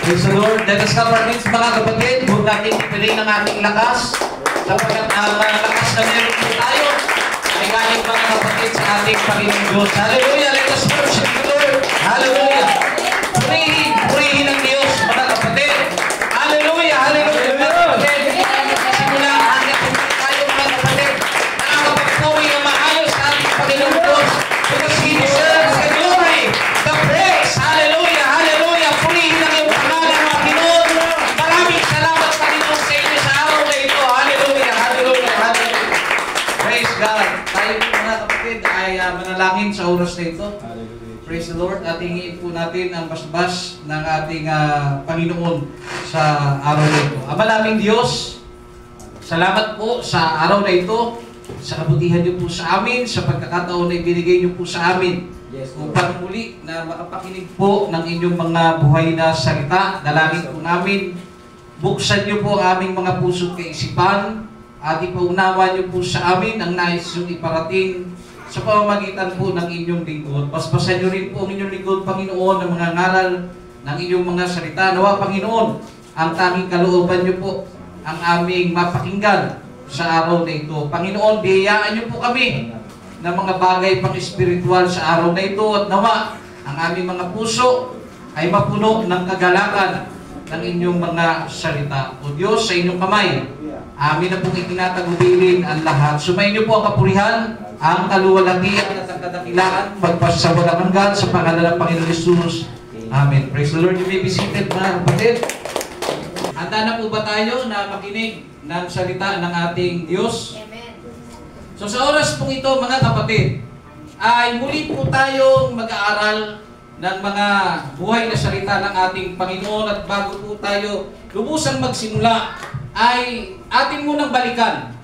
Praise the Lord. Let us have our needs, mga kapatid. Huwag natin ipilin ang ating lakas. Sapagkat ang lakas na meron po tayo ay galing, mga kapatid, sa ating Panginoong Diyos. Hallelujah! Let us worship the Lord. Hallelujah! Purihin ang Diyos, mga kapatid. Hallelujah! Hallelujah! Mga kapatid. Simula ang hanggang pumunta tayo, mga kapatid. Nakakapagpuri ang maayos sa ating Panginoong Diyos. Because He deserves the glory, the praise. Hallelujah! Hallelujah! Purihin ang iyong pangalan, mga Pinoon. Maraming salamat, Panginoon, sa inyo sa araw na ito. Hallelujah! Hallelujah! Hallelujah! Praise God! Tayo po, mga kapatid, ay manalangin sa oras na ito. Praise the Lord. At hingin po natin ang basbas ng ating Panginoon sa araw na ito. Ama naming Diyos, salamat po sa araw na ito, sa kabutihan niyo po sa amin, sa pagkakataon na ibinigay niyo po sa amin. Upang muli na makapakinig po ng inyong mga buhay na salita. Dalangin po namin, buksan niyo po ang aming mga puso't kaisipan at ipaunawa niyo po sa amin ang nais yung iparating sa pamamagitan po ng inyong lingkod. Paspasan niyo rin po ang inyong lingkod, Panginoon, ng mga ngaral ng inyong mga salita. Nawa, Panginoon, ang tanging kalooban niyo po ang aming mapakinggan sa araw na ito. Panginoon, biyayaan niyo po kami ng mga bagay pang espiritual sa araw na ito at nawa, ang aming mga puso ay mapuno ng kagalakan ng inyong mga salita. O Diyos, sa inyong kamay, amin na pong itinatagubilin ang lahat. Sumayin niyo po ang kapurihan, ang kaluwalhatian at ang kadakilaan, magpasa sa walang hanggan sa pangalan ng Panginoon Jesus. Amen. Praise the Lord. You may be seated, mga kapatid. Handa na po ba tayo na makinig ng salita ng ating Diyos? Amen. So sa oras pong ito, mga kapatid, ay muli po tayong mag-aaral ng mga buhay na salita ng ating Panginoon. At bago po tayo lubusang magsimula, ay atin munang balikan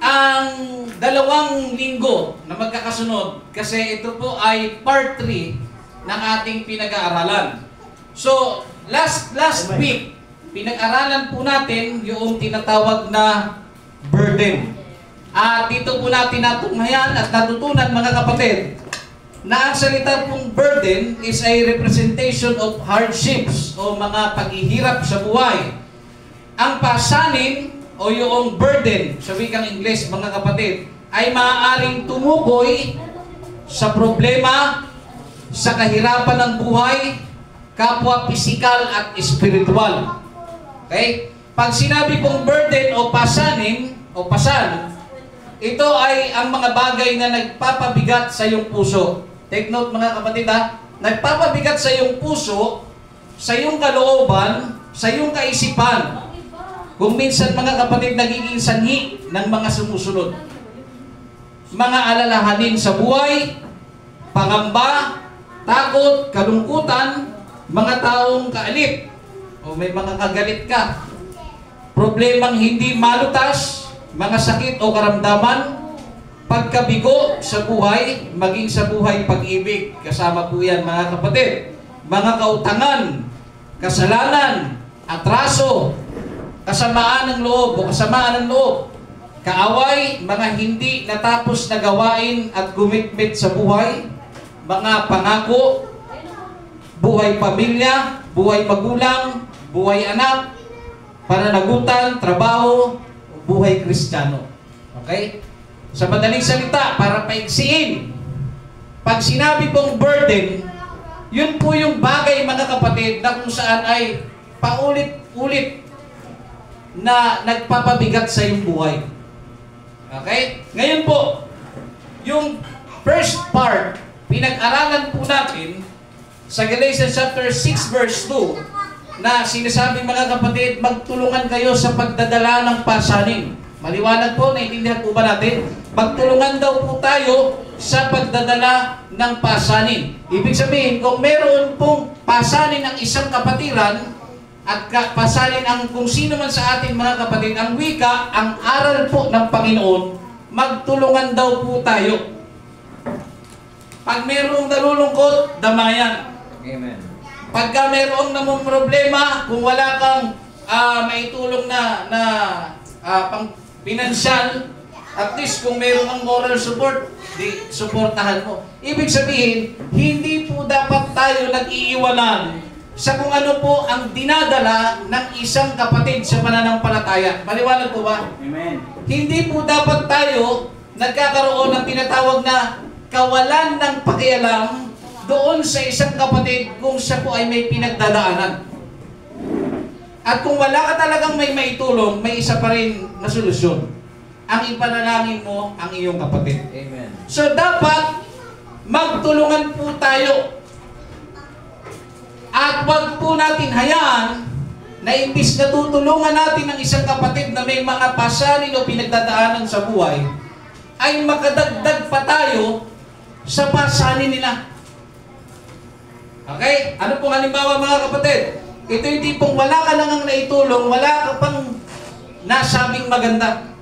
ang 2 linggo na magkakasunod kasi ito po ay part 3 ng ating pinag-aaralan. So, last week, pinag-aralan po natin yung tinatawag na burden. At dito po natin natunghayan at natutunan, mga kapatid, na ang salita pong burden is a representation of hardships o mga paghihirap sa buhay. Ang pasanin o yung burden, sa wikang Ingles, mga kapatid, ay maaaring tumukoy sa problema, sa kahirapan ng buhay, kapwa pisikal at espiritual. Okay? Pag sinabi pong burden o pasanin o pasan, ito ay ang mga bagay na nagpapabigat sa iyong puso. Take note, mga kapatid, ha? Nagpapabigat sa iyong puso, sa iyong kalooban, sa iyong kaisipan. Kung minsan, mga kapatid, nagiging sanhi ng mga sumusunod. Mga alalahanin sa buhay, pangamba, takot, kalungkutan, mga taong kaalit, o may mga kagalit ka, problemang hindi malutas, mga sakit o karamdaman, pagkabigo sa buhay, maging sa buhay pag-ibig. Kasama po yan, mga kapatid. Mga kautangan, kasalanan, atraso, kasamaan ng loob o kasamaan ng loob, kaaway, mga hindi natapos na gawain at commitment sa buhay, mga pangako, buhay pamilya, buhay magulang, buhay anak, pananagutan, trabaho, buhay Kristiyano. Okay? Sa madaling salita, para paiksiin, pag sinabi pong burden, yun po yung bagay, mga kapatid, na kung saan ay paulit-ulit na nagpapabigat sa iyong buhay. Okay? Ngayon po, yung first part, pinag-aralan po natin sa Galatians chapter 6 verse 2 na sinasabi, mga kapatid, magtulungan kayo sa pagdadala ng pasanin. Maliwanag po, naiintindihan po ba natin? Magtulungan daw po tayo sa pagdadala ng pasanin. Ibig sabihin, kung meron pong pasanin ng isang kapatiran, at pasalin ang kung sino man sa atin, mga kapatid, ang wika, ang aral po ng Panginoon, magtulungan daw po tayo. Pag mayroong nalulungkot, damayan. Amen. Pagka mayroong namang problema, kung wala kang maitulong na pang pinansyal, at least kung mayroong ang moral support, di suportahan mo. Ibig sabihin, hindi po dapat tayo nag-iiwanan sa kung ano po ang dinadala ng isang kapatid sa pananampalataya. Maliwanag po ba? Amen. Hindi po dapat tayo nagkakaroon ng tinatawag na kawalan ng pakialam doon sa isang kapatid kung siya po ay may pinagdadaanan. At kung wala ka talagang may maitulong, may isa pa rin na solusyon. Ang ipanalangin mo ang iyong kapatid. Amen. So dapat magtulungan po tayo. At wag po natin hayaan na imbis na tutulungan natin ang isang kapatid na may mga pasanin o pinagdadaanan sa buhay, ay makadagdag pa tayo sa pasanin nila. Okay? Ano pong halimbawa mga kapatid? Ito yung tipong wala ka lang ang naitulong, wala ka pang nasabing maganda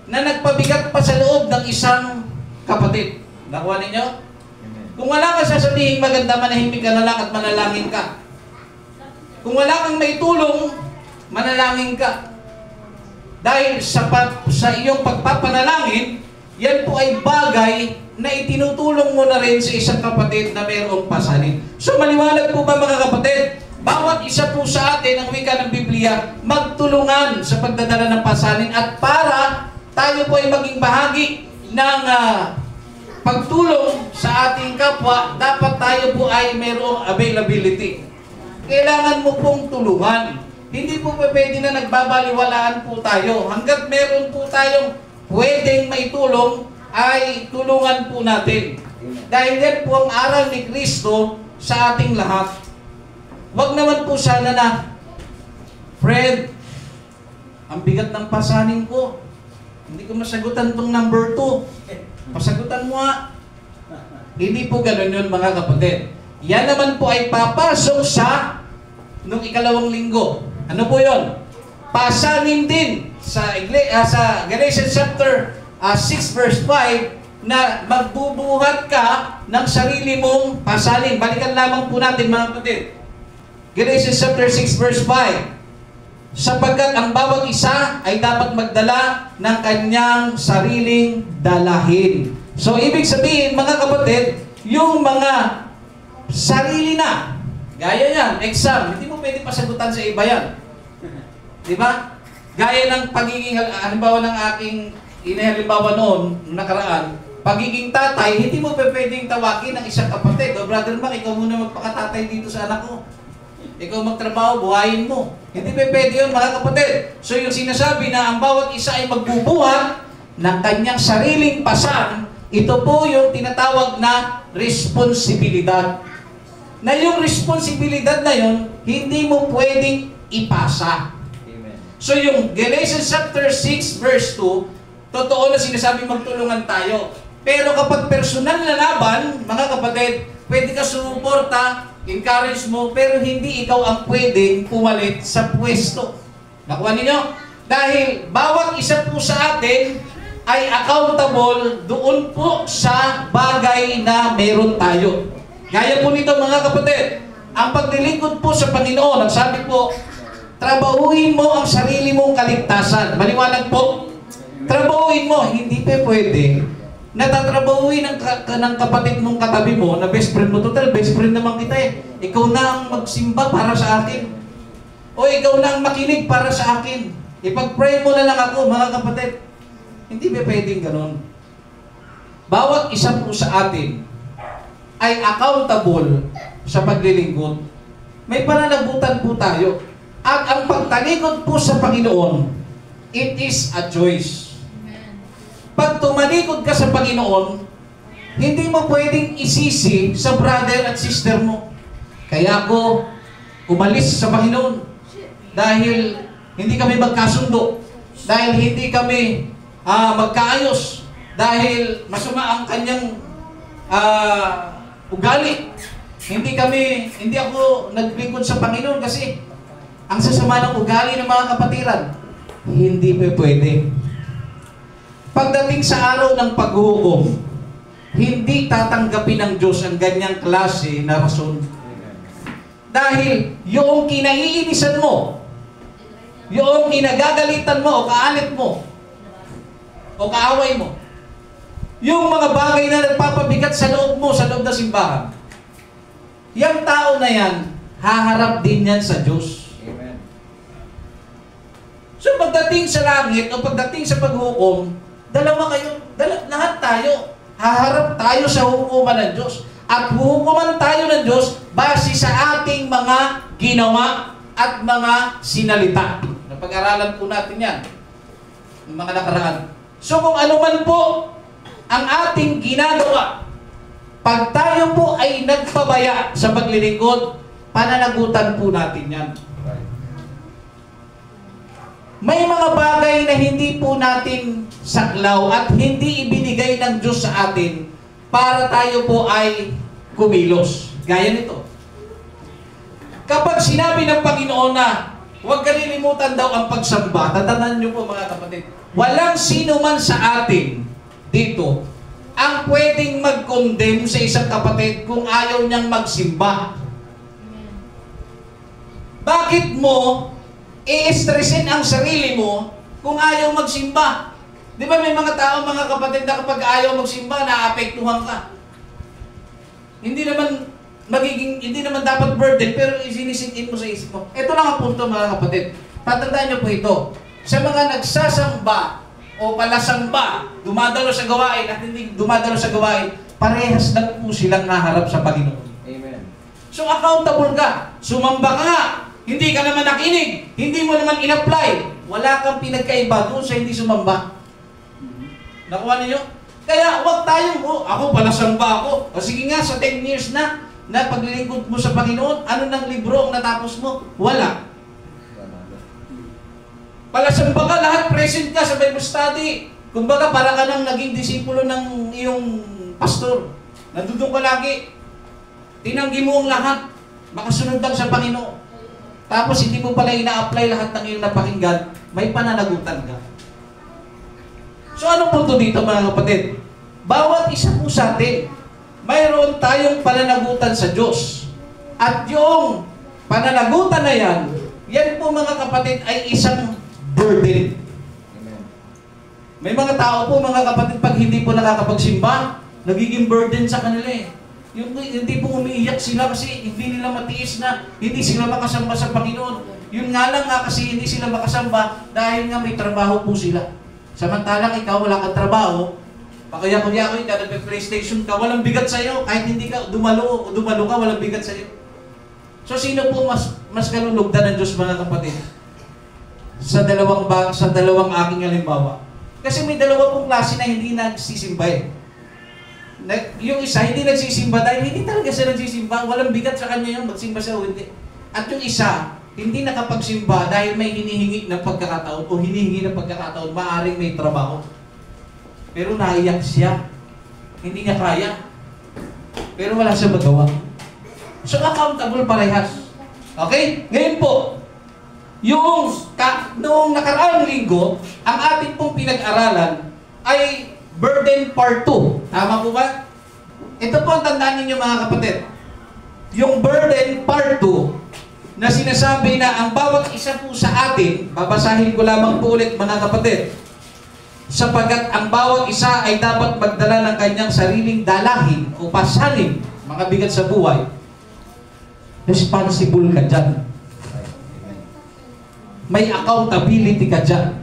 na nagpabigat pa sa loob ng isang kapatid. Nakuha ninyo? Kung wala ka sasabihin maganda, manahimik ka na lang at manalangin ka. Kung wala kang maitulong, manalangin ka. Dahil sa iyong pagpapanalangin, yan po ay bagay na itinutulong mo na rin sa isang kapatid na mayroong pasanin. So maliwanag po ba mga kapatid? Bawat isa po sa atin, ang wika ng Biblia, magtulungan sa pagdadala ng pasanin at para tayo po ay maging bahagi ng pagtulong sa ating kapwa, dapat tayo po ay mayroong availability. Kailangan mo pong tulungan. Hindi po pwede na nagbabaliwalaan po tayo. Hanggat meron po tayong pwedeng maitulong, ay tulungan po natin. Dahil yan po ang aral ni Kristo sa ating lahat. Wag naman po sana na, friend, ang bigat ng pasanin ko. Hindi ko masagutan tong number 2. Pasagutan mo nga. Hindi po ganun yun mga kapatid. Yan naman po ay papasok sa nung ikalawang linggo. Ano po yun? Pasanin din sa Galatians chapter 6 verse 5 na magbubuhat ka ng sarili mong pasanin. Balikan lamang po natin mga kapatid. Galatians chapter 6 verse 5. Sapagkat ang bawat isa ay dapat magdala ng kanyang sariling dalahin. So, ibig sabihin, mga kapatid, yung mga sarili na, gaya yan, exam, hindi mo pwede pasagutan sa iba yan. Di ba? Gaya ng pagiging, halimbawa ng aking inihalimbawa noon, nakaraan, pagiging tatay, hindi mo pwedeng tawagin ng isang kapatid. O, brother Mac, ikaw muna magpakatatay dito sa anak ko. Ikaw magtrabaho, buhayin mo. Hindi pwede yun, mga kapatid. So yung sinasabi na ang bawat isa ay magbubuhat ng kanyang sariling pasan, ito po yung tinatawag na responsibilidad. Na yung responsibilidad na yun, hindi mo pwedeng ipasa. Amen. So yung Galatians chapter 6 verse 2, totoo na sinasabi magtulungan tayo. Pero kapag personal na laban, mga kapatid, pwede ka sumuporta, encourage mo, pero hindi ikaw ang pwedeng pumalit sa pwesto. Nakuha ninyo? Dahil bawat isa po sa atin ay accountable doon po sa bagay na meron tayo. Gaya po nito mga kapatid, ang paglilingkod po sa Panginoon, ang sabi po, trabahuin mo ang sarili mong kaligtasan. Maliwanag po, trabahuin mo, hindi pa pwede natatrabahuin ng kapatid mong katabi mo na best friend mo. Total, best friend naman kita eh. Ikaw na ang magsimba para sa akin. O ikaw na ang makinig para sa akin. Ipag-pray mo na lang ako, mga kapatid. Hindi ba pwedeng ganun? Bawat isa po sa atin ay accountable sa paglilingkod. May pananagutan po tayo. At ang pagtalikod po sa Panginoon, it is a choice. Pag tumalikod ka sa Panginoon, hindi mo pwedeng isisi sa brother at sister mo. Kaya ako umalis sa Panginoon dahil hindi kami magkasundo, dahil hindi kami magkaayos, dahil masama ang kanyang ugali. Hindi ako naglingkod sa Panginoon kasi ang sasama ng ugali ng mga kapatiran. Hindi pwede. Pagdating sa araw ng paghuhukom, hindi tatanggapin ng Diyos ang ganyang klase na rason. Dahil yung kinaiinisan mo, yung kinagagalitan mo o kaalit mo, o kaaway mo, yung mga bagay na nagpapabigat sa loob mo, sa loob ng simbahan, yung tao na yan, haharap din yan sa Diyos. Amen. So pagdating sa langit o pagdating sa paghukom, lahat tayo, haharap tayo sa hukuman ng Diyos. At hukuman tayo ng Diyos base sa ating mga ginawa at mga sinalita. Napag-aralan po natin yan, ng mga nakaraan. So kung ano man po ang ating ginagawa, pag tayo po ay nagpabaya sa paglilingkod, pananagutan po natin yan. May mga bagay na hindi po natin saklaw at hindi ibinigay ng Diyos sa atin para tayo po ay kumilos. Gaya nito. Kapag sinabi ng Panginoon na huwag kalilimutan daw ang pagsamba, tatandaan niyo po mga kapatid, walang sino man sa atin dito ang pwedeng mag-condemn sa isang kapatid kung ayaw niyang magsimba. Bakit mo i-stressin ang sarili mo kung ayaw magsimba? Di ba may mga tao, mga kapatid, na kapag ayaw magsimba, naapektuhan ka? Hindi naman dapat burden, pero isinisit-in mo sa isip mo. Ito lang ang punto, mga kapatid. Tatandaan niyo po ito. Sa mga nagsasamba o palasamba, dumadalo sa gawain at hindi dumadalo sa gawain, parehas lang po silang naharap sa Panginoon. Amen. So accountable ka. Sumamba ka nga. Hindi ka naman nakinig. Hindi mo naman in-apply. Wala kang pinagkaiba doon sa hindi sumamba. Nakuha niyo? Kaya huwag tayong, ako palasamba ako. O sige nga, sa 10 years na paglilingkod mo sa Panginoon, ano ng libro ang natapos mo? Wala. Palasamba ka, lahat present ka sa Bible study. Kumbaga, para ka nang naging disipulo ng iyong pastor. Nandun ka lagi. Tinanggi mo ang lahat. Makasunod lang sa Panginoon. Tapos hindi mo pala ina-apply lahat ng iyong napakinggan, may pananagutan ka. So anong punto dito, mga kapatid? Bawat isa po sa atin, mayroon tayong pananagutan sa Diyos. At yung pananagutan na yan po mga kapatid ay isang burden. Amen. May mga tao po, mga kapatid, pag hindi po nakakapagsimba, nagiging burden sa kanila eh. Yung hindi po umiiyak sila kasi hindi nila matiis na hindi sila makasamba sa Panginoon. Yun nga lang nga kasi hindi sila makasamba dahil nga may trabaho po sila. Samantalang ikaw wala kang trabaho, pakaya-kuya-kuya ka, nagpe-PlayStation ka, walang bigat sa'yo. Kahit hindi ka dumalo ka, walang bigat sa'yo. So sino po mas kalulugdan ng Diyos, mga kapatid? Sa dalawang aking halimbawa. Kasi may dalawa pong klase na hindi nagsisimba eh. Yung isa, hindi nagsisimba dahil hindi talaga siya nagsisimba. Walang bigat sa kanya yun, magsimba siya o hindi. At yung isa, hindi nakapagsimba dahil may hinihingi ng pagkakataon o hinihingi ng pagkakataon, maaaring may trabaho. Pero naiyak siya. Hindi niya kaya. Pero wala siya magawa. So accountable parehas. Okay? Ngayon po, noong nakaraang linggo, ang ating pong pinag-aralan ay Burden Part 2. Tama po ba? Ito po ang tandaan ninyo, mga kapatid. Yung Burden Part 2 na sinasabi na ang bawat isa po sa atin, babasahin ko lamang po ulit, mga kapatid, sapagkat ang bawat isa ay dapat magdala ng kanyang sariling dalahin o pasanin, mga bigat sa buhay. Responsible ka dyan. May accountability ka dyan.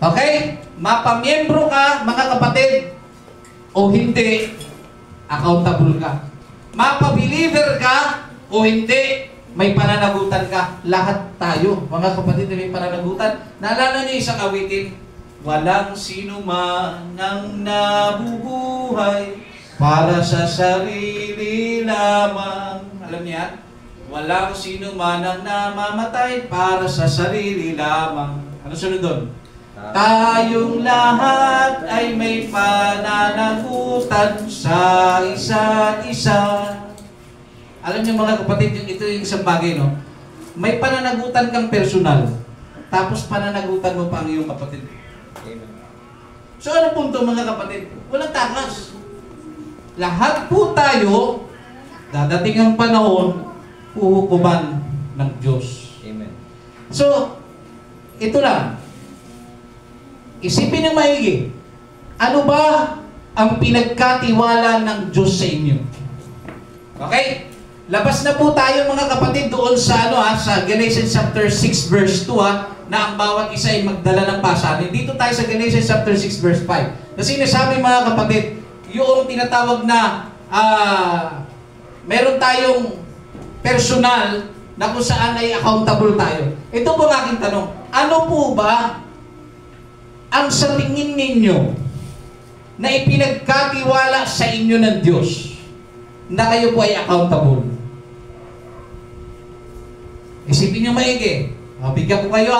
Okay? Mapamiyembro ka, mga kapatid, o hindi, accountable ka. Mapabeliever ka, o hindi, may pananagutan ka. Lahat tayo, mga kapatid, may pananagutan. Naalala niyo isang awitin, walang sino man ang nabubuhay para sa sarili lamang. Alam niyo yan? Walang sino man ang namamatay para sa sarili lamang. Ano sunod doon? Tayong lahat ay may pananagutan sa isa't isa. Alam niyo, mga kapatid, ito yung isang bagay, no? May pananagutan kang personal, tapos pananagutan mo pa ang iyong kapatid. So ano punto, mga kapatid? Walang takas. Lahat po tayo, dadating ang panahon, huhukuman ng Diyos. Amen. So, ito lang. Isipin ng maigi, ano ba ang pinagkatiwala ng Diyos sa inyo? Okay? Labas na po tayo mga kapatid doon sa sa Galatians chapter 6 verse 2 na ang bawat isa ay magdala ng pasanin. Dito tayo sa Galatians chapter 6 verse 5. Kasi sinasabi mga kapatid, yung tinatawag na meron tayong personal na kung saan ay accountable tayo. Ito po ang aking tanong. Ano po ba ang sa tingin ninyo na ipinagkatiwala sa inyo ng Diyos na kayo po ay accountable? Isipin nyo maigi. Bigyan ko kayo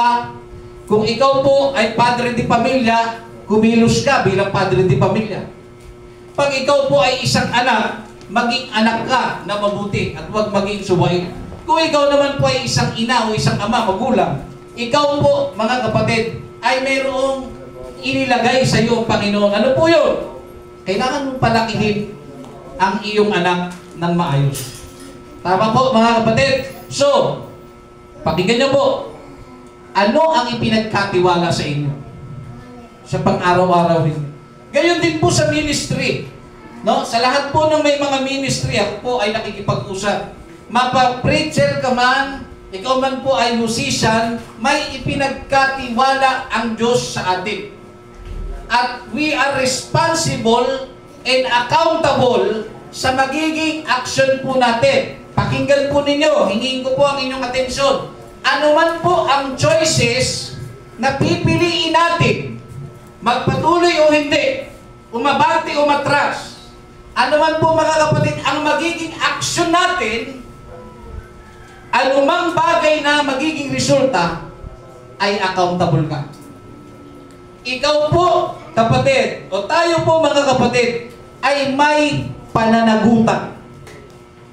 Kung ikaw po ay padre di pamilya, kumilos ka bilang padre di pamilya. Pag ikaw po ay isang anak, maging anak ka na mabuti at huwag maging suwain. Kung ikaw naman po ay isang ina o isang ama, magulang, ikaw po, mga kapatid, ay mayroong inilagay sa iyo ang Panginoon. Ano po yun? Kailangan mong palakihin ang iyong anak ng maayos. Tama po, mga kapatid? So, pakinggan niyo po, ano ang ipinagkatiwala sa inyo? Sa pang-araw-araw ninyo. Gayon din po sa ministry. No? Sa lahat po ng may mga ministry, ako po ay nakikipag-usap. Mapa-preacher ka man, ikaw man po ay musician, may ipinagkatiwala ang Diyos sa atin. At we are responsible and accountable sa magiging action po natin. Pakinggan po ninyo, hingin ko po ang inyong atensyon. Ano man po ang choices na pipiliin natin, magpatuloy o hindi, umabante o matras, ano man po mga kapatid, ang magiging action natin, anumang bagay na magiging resulta, ay accountable ka. Ikaw po, kapatid, o tayo po mga kapatid, ay may pananagutan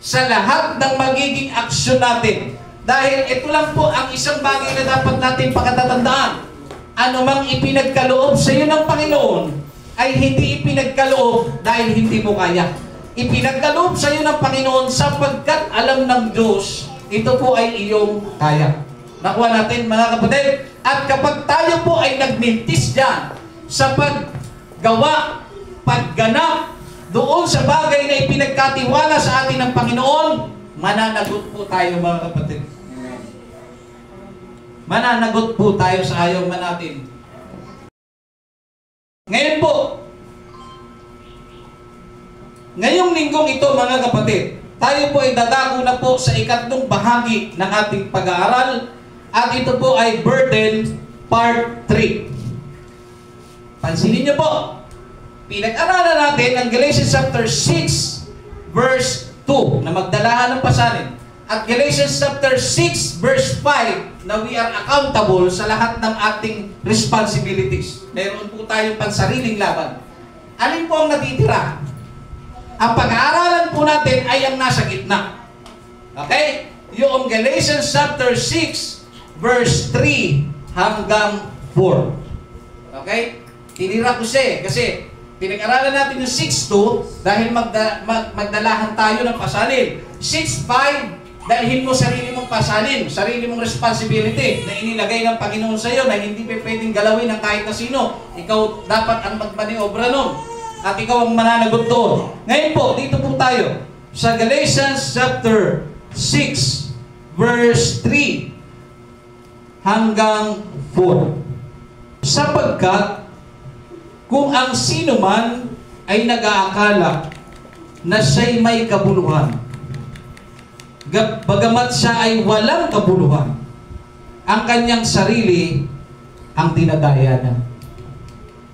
sa lahat ng magiging aksyon natin. Dahil ito lang po ang isang bagay na dapat natin pakatatandaan. Ano mang ipinagkaloob sa iyo ng Panginoon, ay hindi ipinagkaloob dahil hindi mo kaya. Ipinagkaloob sa iyo ng Panginoon sapagkat alam ng Diyos, ito po ay iyong kaya. Nakuha natin mga kapatid. At kapag tayo po ay nagmintis dyan sa paggawa, pagganap, doon sa bagay na ipinagkatiwala sa atin ng Panginoon, mananagot po tayo mga kapatid. Mananagot po tayo sa ayaw man natin. Ngayon po, ngayong linggong ito mga kapatid, tayo po ay dadako na po sa ikatlong bahagi ng ating pag-aaral at ito po ay Burden Part 3. Pansinin niyo po, pinag-aralan natin ang Galatians chapter 6 verse 2 na magdalahan ng pasanin at Galatians chapter 6 verse 5 na we are accountable sa lahat ng ating responsibilities. Meron po tayong pansariling laban. Alin po ang natitira? Ang pag-aaralan po natin ay ang nasa gitna. Okay? Yung Galatians chapter 6 verse 3 hanggang 4. Okay? Tinira ko siya kasi pinag-aralan natin yung 6.2 dahil magdalahan tayo ng pasalin. 6.5, dalhin mo sarili mong pasalin, sarili mong responsibility na inilagay ng Panginoon sa iyo na hindi pwedeng galawin ng kahit na sino. Ikaw dapat ang magmaniobra nun. At ikaw ang mananagot doon. Ngayon po, dito po tayo sa Galatians chapter 6 verse 3 hanggang 4. Sapagkat kung ang sino man ay nag-aakala na siya'y may kabuluhan, bagamat siya ay walang kabuluhan, ang kanyang sarili ang dinadaya na.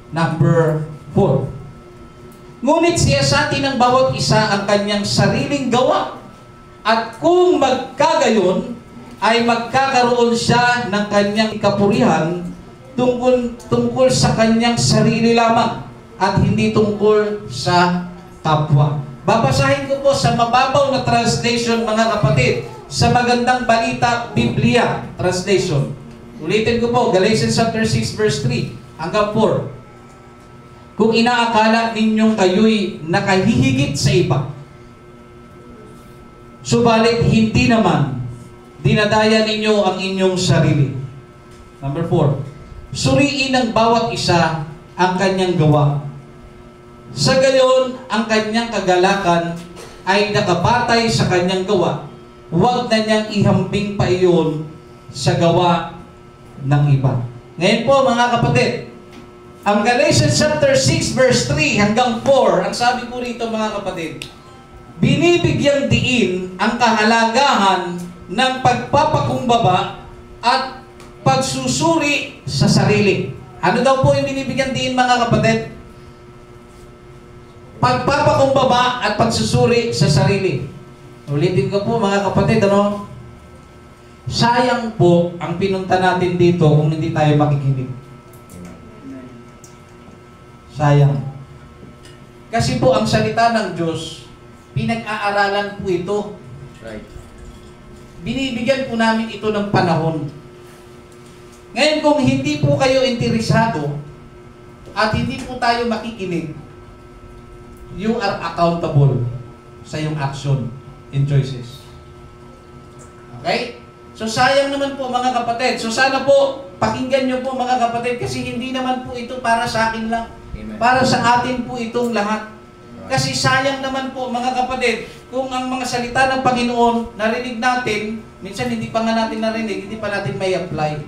Number 4. Ngunit siya sa atin ng bawat isa ang kanyang sariling gawa. At kung magkagayon, ay magkakaroon siya ng kanyang kapurihan tungkol sa kanyang sarili lamang at hindi tungkol sa kapwa. Babasahin ko po sa mababaw na translation mga kapatid, sa Magandang Balita Biblia translation. Ulitin ko po, Galatians chapter 6 verse 3 hanggang 4. Kung inaakala ninyong kayo'y nakahihigit sa iba, subalit hindi naman, dinadaya ninyo ang inyong sarili. Number 4. Suriin ng bawat isa ang kanyang gawa. Sa gayon, ang kanyang kagalakan ay nakabatay sa kanyang gawa, huwag na niyang ihambing pa iyon sa gawa ng iba. Ngayon po mga kapatid, ang Galatians chapter 6 verse 3 hanggang 4, ang sabi po rito mga kapatid, binibigyang diin ang kahalagahan ng pagpapakumbaba at pagsusuri sa sarili. Ano daw po yung binibigyan diin mga kapatid? Pagpapakumbaba at pagsusuri sa sarili. Ulitin ko po mga kapatid, ano? Sayang po ang pinunta natin dito kung hindi tayo makikinig. Sayang. Kasi po ang salita ng Diyos, pinag-aaralan po ito. Right. Binibigyan po namin ito ng panahon. Ngayon kung hindi po kayo interesado at hindi po tayo makikinig, you are accountable sa iyong action and choices. Okay? So sayang naman po mga kapatid. So sana po, pakinggan nyo po mga kapatid kasi hindi naman po ito para sa akin lang. Amen. Para sa atin po itong lahat. Kasi sayang naman po mga kapatid, kung ang mga salita ng Panginoon narinig natin, minsan hindi pa nga natin narinig, hindi pa natin may apply.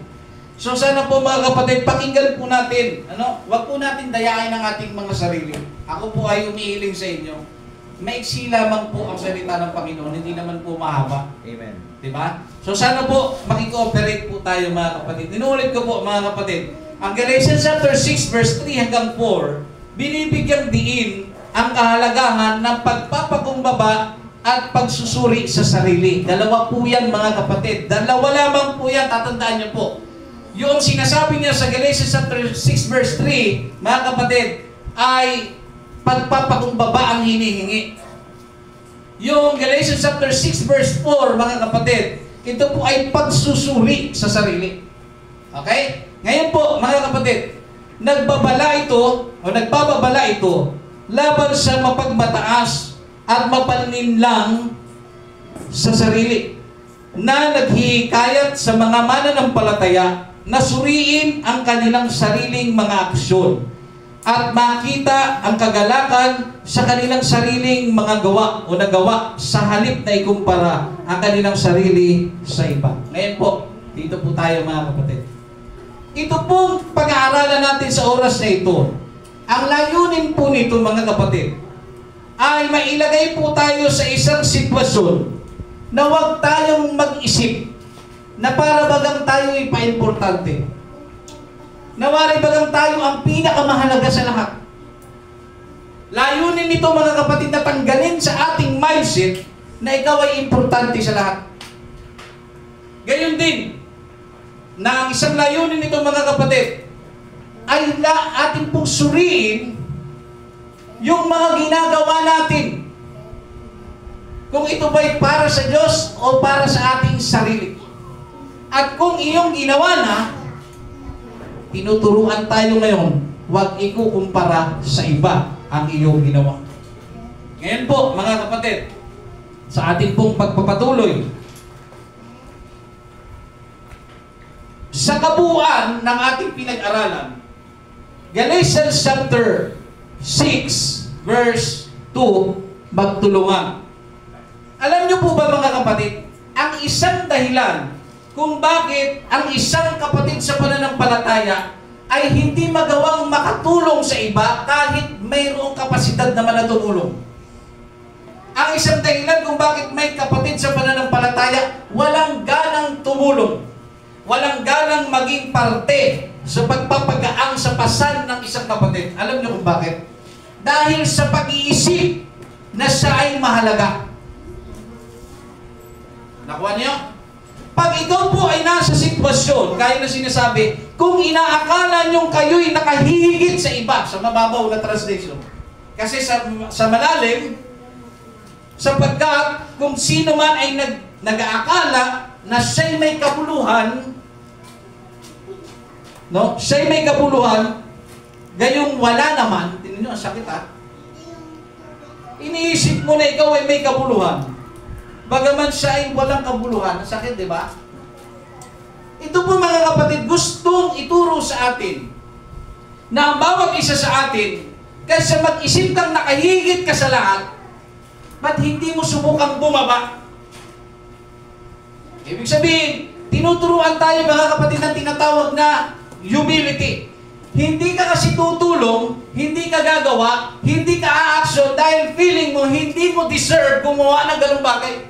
So sana po mga kapatid, pakinggan po natin. Wag po natin dayain ang ating mga sarili. Ako po ay umihiling sa inyo. Maiksi lamang po ang salita ng Panginoon, hindi naman po mahaba. Amen. Diba? So sana po makikooperate po tayo mga kapatid. Inuulit ko po mga kapatid, ang Galatians chapter 6 verse 3 hanggang 4, binibigyang diin ang kahalagahan ng pagpapakumbaba at pagsusuri sa sarili. Dalawa po yan mga kapatid. Dalawa lamang po yan, tatandaan niyo po. Yung sinasabi niya sa Galatians chapter 6 verse 3, mga kapatid, ay pagpapakumbaba ang hinihingi. Yung Galatians chapter 6 verse 4, mga kapatid, ito po ay pagsusuri sa sarili. Okay? Ngayon po, mga kapatid, nagbabala ito laban sa mapagmataas at mapaninlang sa sarili na naghihikayat sa mga mananampalataya na suriin ang kanilang sariling mga aksyon at makita ang kagalakan sa kanilang sariling mga gawa o nagawa sa halip na ikumpara ang kanilang sarili sa iba. Ngayon po, dito po tayo mga kapatid. Ito pong pag-aaralan natin sa oras na ito, ang layunin po nito mga kapatid, ay mailagay po tayo sa isang sitwasyon na huwag tayong mag-isip na para bagang tayo ipa-importante. Nawari bagang tayo ang pinakamahalaga sa lahat. Layunin nito mga kapatid na tanggalin sa ating mindset na ikaw ay importante sa lahat. Gayon din, na ang isang layunin nito mga kapatid ay ating pong suriin yung mga ginagawa natin. Kung ito ba'y para sa Diyos o para sa ating sarili. At kung iyong ginawa na, tinuturuan tayo ngayon, huwag ikukumpara sa iba ang iyong ginawa. Ngayon po, mga kapatid, sa ating pong pagpapatuloy, sa kabuuan ng ating pinag-aralan, Galatians chapter 6 verse 2, magtulungan. Alam niyo po ba mga kapatid, ang isang dahilan kung bakit ang isang kapatid sa pananampalataya ay hindi magawang makatulong sa iba kahit mayroong kapasidad naman na tumulong. Ang isang dahilan kung bakit may kapatid sa pananampalataya walang ganang tumulong, walang ganang maging parte sa pagpapagaang sa pasan ng isang kapatid. Alam niyo kung bakit? Dahil sa pag-iisip na siya ay mahalaga. Nakuha niyo? Pag ikaw po ay nasa sitwasyon, kaya na sinasabi, kung inaakala niyong kayo'y nakahihigit sa iba, sa mababaw na translation. Kasi sa malalim, sapagkat kung sino man ay nag-aakala na siya'y may kabuluhan, no? Siya'y may kabuluhan, gayong wala naman, tingnan nyo, ang sakit ha? Iniisip mo na ikaw ay may kabuluhan. Bagaman siya ay walang kabuluhan, ang sakit, di ba? Ito po mga kapatid, gustong ituro sa atin na ang bawat isa sa atin, kaysa mag-isip kang nakahigit ka sa lahat, ba't hindi mo subukang bumaba? Ibig sabihin, tinuturuan tayo mga kapatid ng tinatawag na humility. Hindi ka kasi tutulong, hindi ka gagawa, hindi ka a-action dahil feeling mo hindi mo deserve gumawa ng ganung bagay.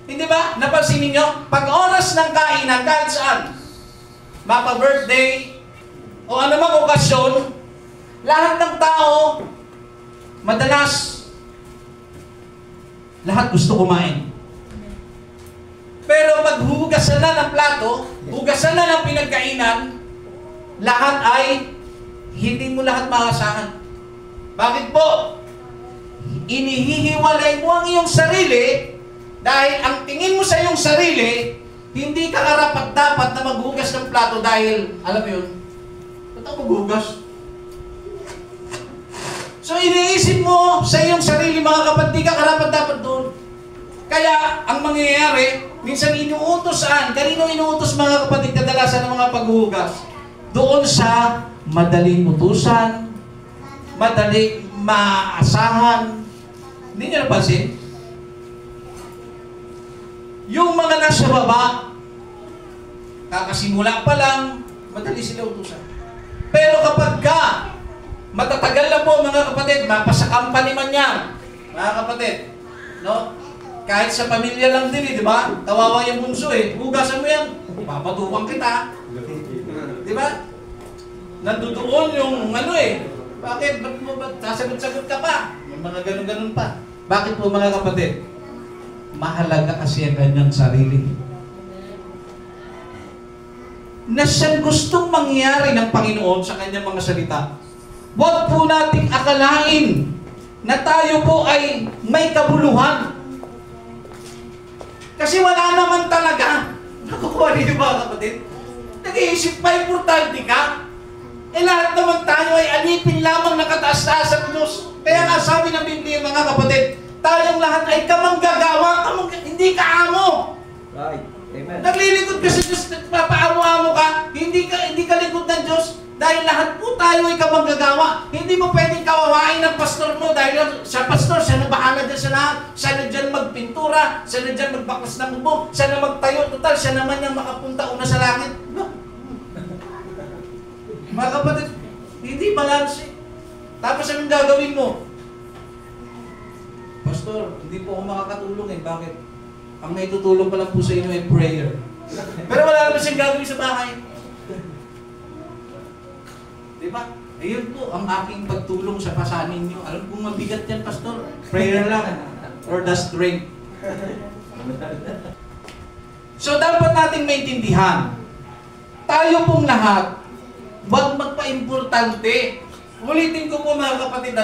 Hindi ba? Napansin ninyo? Pag oras ng kainan, kahit saan, mapa-birthday, o anumang okasyon, lahat ng tao, madalas, lahat gusto kumain. Pero pag hugasan na ng plato, hugasan na ng pinagkainan, lahat ay hindi mo lahat maasahan. Bakit po? Inihihiwalay mo ang iyong sarili dahil ang tingin mo sa iyong sarili, hindi ka karapat-dapat na maghugas ng plato dahil, alam mo yun, ba't ako maghugas? So iniisip mo sa iyong sarili mga kapatid, di ka karapat-dapat doon. Kaya ang mangyayari, minsan inuutos saan? Kanino inuutos mga kapatid kadalasan ng mga paghuhugas? Doon sa madaling utusan, madaling maasahan. Hindi niyo napansin? Yung mga nasa baba, kakasimula pa lang, madali sila utusan. Pero kapag ka, matatagal na po mga kapatid, mapasa-company man yan, mga kapatid, no? Kahit sa pamilya lang din, di ba? Kawawa yung bunso hugasan mo yan, papatuwang kita. Di ba? Nandoon yung bakit? Ba't sasagot-sagot ka pa? May mga ganun-ganun pa. Bakit po mga kapatid? Mahalaga kasi ang kanyang sarili. Na siyang gustong mangyari ng Panginoon sa kanyang mga salita. Huwag po nating akalain na tayo po ay may kabuluhan. Kasi wala naman talaga. Nakukuha niyo ba kapatid? Nag-iisip pa importante ka. Lahat naman tayo ay alipin lamang nakataas-taas sa Diyos. Kaya nga sabi ng Biblia mga kapatid, tayong lahat ay kamanggagawa, hindi ka amo. Right. Amen. Naglilingkod ka sa Diyos, papaamo-amo ka, hindi ka lingkod ng Diyos, dahil lahat po tayo ay kamanggagawa. Hindi mo pwedeng kawawain ng pastor mo dahil sa pastor, siya na bahala dyan sa lahat. Siya na dyan magpintura, siya na dyan magbaklas ng bubong, siya na magtayo, total, siya naman yung makapunta una sa langit. Mga kapatid, hindi balance Tapos anong gagawin mo? Pastor, hindi po ako makakatulong Bakit? Ang may tutulong pa lang po sa inyo ay prayer. Pero wala naman siyang gagawin sa bahay. Diba? Ayun po, ang aking pagtulong sa pasanin niyo. Alam kong mabigat yan, Pastor. Prayer lang. Or the strength. So, dapat natin maintindihan. Tayo pong lahat, huwag magpa-importante. Ulitin ko po mga kapatid,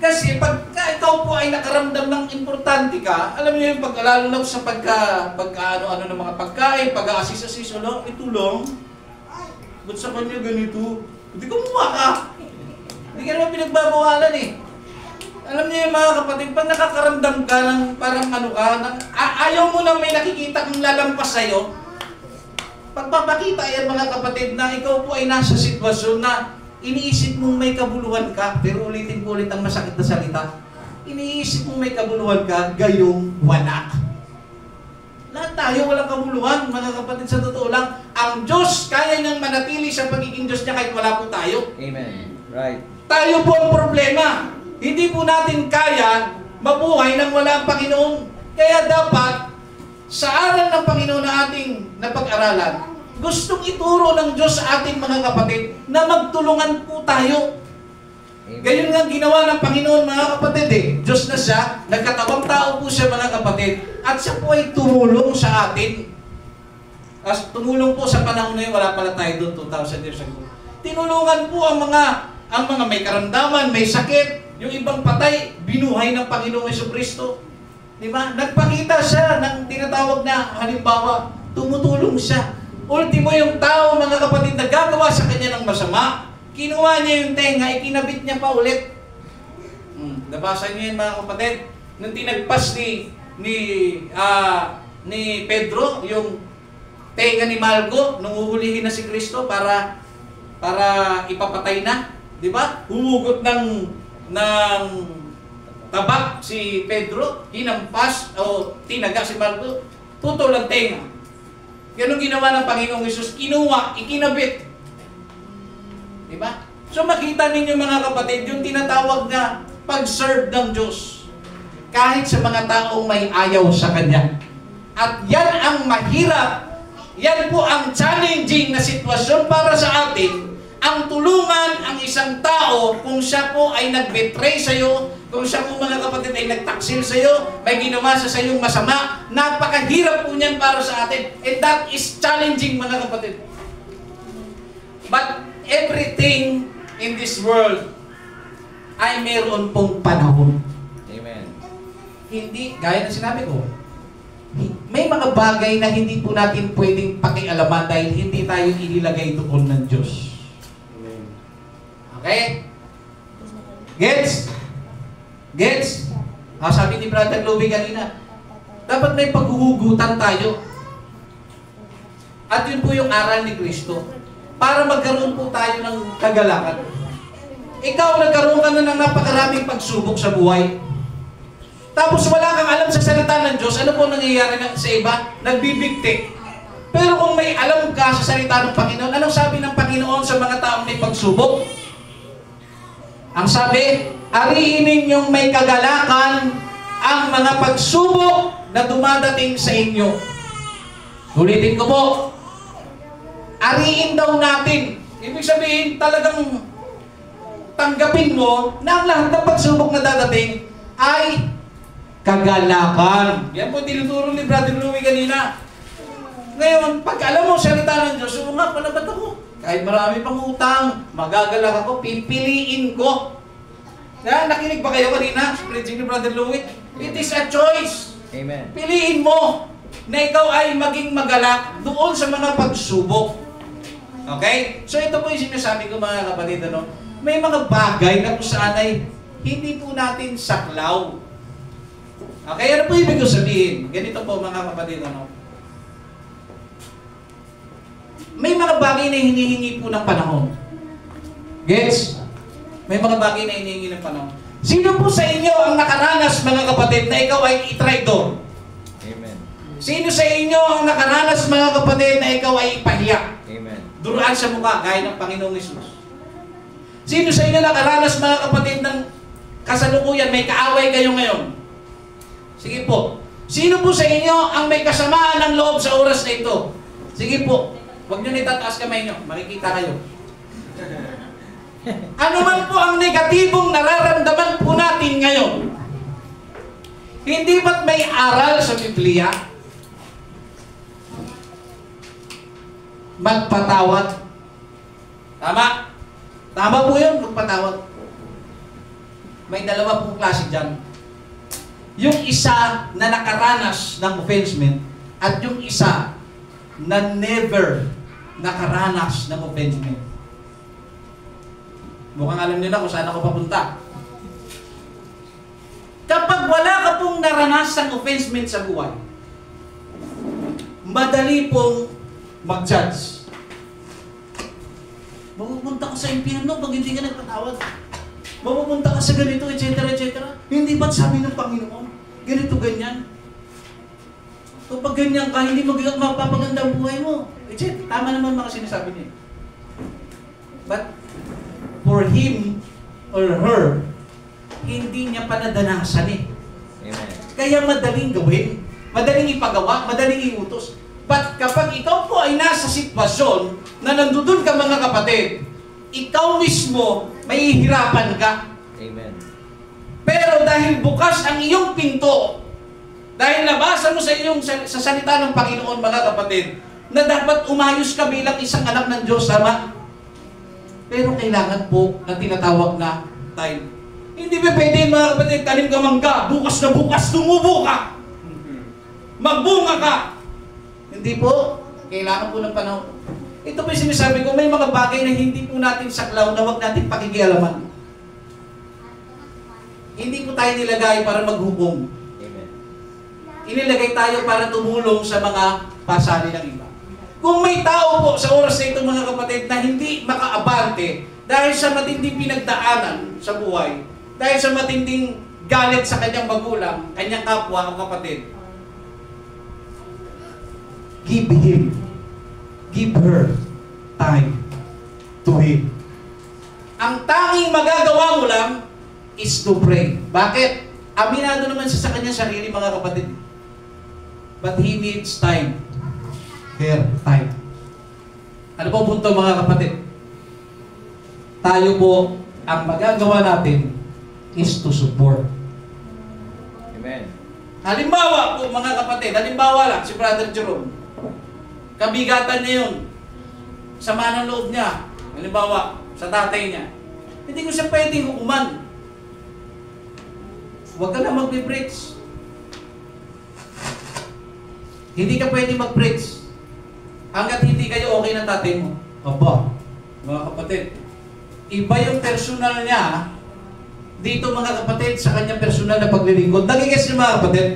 kasi pagka ikaw po ay nakaramdam ng importante ka, alam niyo yung lalo na sa pagka-ano ng mga pagkain, pag-a-assist-assist, itulong. Ba't sa kanya ganito? Hindi kumuha ka. Hindi ka naman pinagbabawalan Alam niyo yung mga kapatid, pag nakakaramdam ka ng parang ayaw mo na may nakikita kang lalampas sa'yo, pagpapakita yan mga kapatid na ikaw po ay nasa sitwasyon na iniisip mong may kabuluhan ka, pero ulitin ko ulit ang masakit na salita. Iniisip mong may kabuluhan ka, gayong wala. Lahat tayo walang kabuluhan, mga kapatid, sa totoo lang. Ang Diyos, kaya niyang manatili sa pagiging Diyos niya kahit wala po tayo. Amen. Right. Tayo po ang problema. Hindi po natin kaya mabuhay nang wala ang Panginoon. Kaya dapat, sa aral ng Panginoon na ating napag-aralan, gustong ituro ng Diyos sa ating mga kapatid na magtulungan po tayo. Gayon nga ginawa ng Panginoon mga kapatid Diyos na siya, nagkatawang tao po siya mga kapatid, at siya po ay tumulong sa atin. As tumulong po sa panahon na yun, wala pala tayo doon 2,000 years ago. Tinulungan po ang mga may karamdaman, may sakit, yung ibang patay, binuhay ng Panginoong Jesucristo. Diba? Nagpakita siya ng tinatawag na halimbawa, tumutulong siya. Ultimo yung tao, mga kapatid, na gagawa sa kanya ng masama, kinuha niya yung tenga, ikinabit niya pa ulit. Nabasa niyo yun mga kapatid? Nung tinagpas ni Pedro, yung tenga ni Malco, nung uhulihin na si Kristo para ipapatay na. Di ba? Humugot ng tabak si Pedro, hinampas o tinaga si Marco, putol ang tenga. Ganun ginawa ng Panginoong Hesus, kinuha, ikinabit. Diba? So makita ninyo mga kapatid, yung tinatawag na pag-serve ng Diyos. Kahit sa mga taong may ayaw sa Kanya. At yan ang mahirap, yan po ang challenging na sitwasyon para sa atin, ang tulungan ang isang tao kung siya po ay nag-betray sa'yo, kung siya po mga kapatid ay nagtaksil sa'yo, may ginawa sa sa'yong masama, napakahirap po niyan para sa atin. And that is challenging mga kapatid. But everything in this world ay meron pong panahon. Amen. Hindi, gaya ng sinabi ko, may mga bagay na hindi po natin pwedeng pakialaman dahil hindi tayo inilagay doon ng Diyos. Okay? Gets? Gets? Sabi ni Brother Louie kanina, dapat may paghuhugutan tayo. At yun po yung aral ni Kristo. Para magkaroon po tayo ng kagalakan. Ikaw nagkaroon ka na ng napakaraming pagsubok sa buhay. Tapos wala kang alam sa salita ng Diyos, ano po nangyayari sa iba? Nagbibigti. Pero kung may alam ka sa salita ng Panginoon, anong sabi ng Panginoon sa mga taong may pagsubok? Ang sabi, ariin ninyong may kagalakan ang mga pagsubok na dumadating sa inyo. Ulitin ko po, ariin daw natin. Ibig sabihin, talagang tanggapin mo na ang lahat ng pagsubok na dadating ay kagalakan. Yan po tinuturo ni Brother Louie kanina. Ngayon, pag alam mo salita ng Diyos, nga pala ba't ako? Kahit marami pang utang, magagalak ako, pipiliin ko. Nakinig ba kayo kanina sa preaching ni Brother Louie? It is a choice. Amen. Piliin mo na ikaw ay maging magalak doon sa mga pagsubok. Okay? So ito po yung sinasabi ko mga kapatid, ano? May mga bagay na kung saan ay hindi po natin saklaw. Okay? Ano po ibig ko sabihin? Ganito po mga kapatid, ano? May mga bagay na hinihingi po ng panahon. Gets? May mga bagay na hinihingi ng panahon. Sino po sa inyo ang nakaranas, mga kapatid, na ikaw ay itraidor? Amen. Sino sa inyo ang nakaranas, mga kapatid, na ikaw ay ipahiya? Amen. Duruan sa mukha, gaya ng Panginoong Hesus. Sino sa inyo nakaranas, mga kapatid, ng kasalukuyan, may kaaway kayo ngayon? Sige po. Sino po sa inyo ang may kasamaan ng loob sa oras na ito? Sige po. Huwag nyo nitataas kamay nyo. Makikita kayo. Ano man po ang negatibong nararamdaman po natin ngayon, hindi ba't may aral sa Biblia? Magpatawad. Tama? Tama po yun, magpatawad. May dalawa pong klase dyan. Yung isa na nakaranas ng offensement at yung isa na never nakaranas ng offensement. Mukhang alam nyo na kung saan ako papunta. Kapag wala ka pong naranasan ng offensement sa buhay, madali pong mag-judge. Mapupunta ka sa impyerno pag hindi ka nagpatawad. Mapupunta ka sa ganito, etc. etc. Hindi ba't sabi ng Panginoon? Ganito, ganyan. Kapag ganyan ka, hindi mapapaganda ang buhay mo. Tama naman mga sinasabi niya. But for him or her, hindi niya pa nadanasan eh. Amen. Kaya madaling gawin, madaling ipagawa, madaling iutos. But kapag ikaw po ay nasa sitwasyon na nandudun ka mga kapatid, ikaw mismo may hihirapan ka. Amen. Pero dahil bukas ang iyong pinto, dahil nabasa mo sa salita ng Panginoon mga kapatid, na dapat umayos ka bilang isang anak ng Diyos, tama? Pero kailangan po na tinatawag na time. Hindi ba pwede mga kapatid, tanim ka mangga, bukas na bukas, tumubo ka. Magbunga ka. Hindi po. Kailangan po ng panahon. Ito po yung sinasabi ko, may mga bagay na hindi po natin saklaw na huwag natin pakikialaman. Hindi po tayo nilagay para maghukom. Amen. Inilagay tayo para tumulong sa mga pasali ng iba. Kung may tao po sa oras na ito mga kapatid na hindi makaabante dahil sa matinding pinagdaanan sa buhay, dahil sa matinding galit sa kanyang magulang, kanyang kapwa o kapatid, give him, give her time to him. Ang tanging magagawa mo lang is to pray. Bakit? Aminado naman siya sa kanyang sarili, mga kapatid. But he needs time. Her time. Ano po punto, mga kapatid? Tayo po, ang magagawa natin is to support. Amen. Halimbawa po, mga kapatid, halimbawa lang, si Brother Jerome, kabigatan niya yun, sama ng loob niya, halimbawa, sa tatay niya, hindi ko siya pwedeng hukuman. Huwag ka na mag-preach. Hindi ka pwedeng mag-preach hanggat hindi kayo okay ng tatay mo. Opo, mga kapatid, iba yung personal niya dito, mga kapatid, sa kanyang personal na paglilingkod. Nagigets niyo, mga kapatid?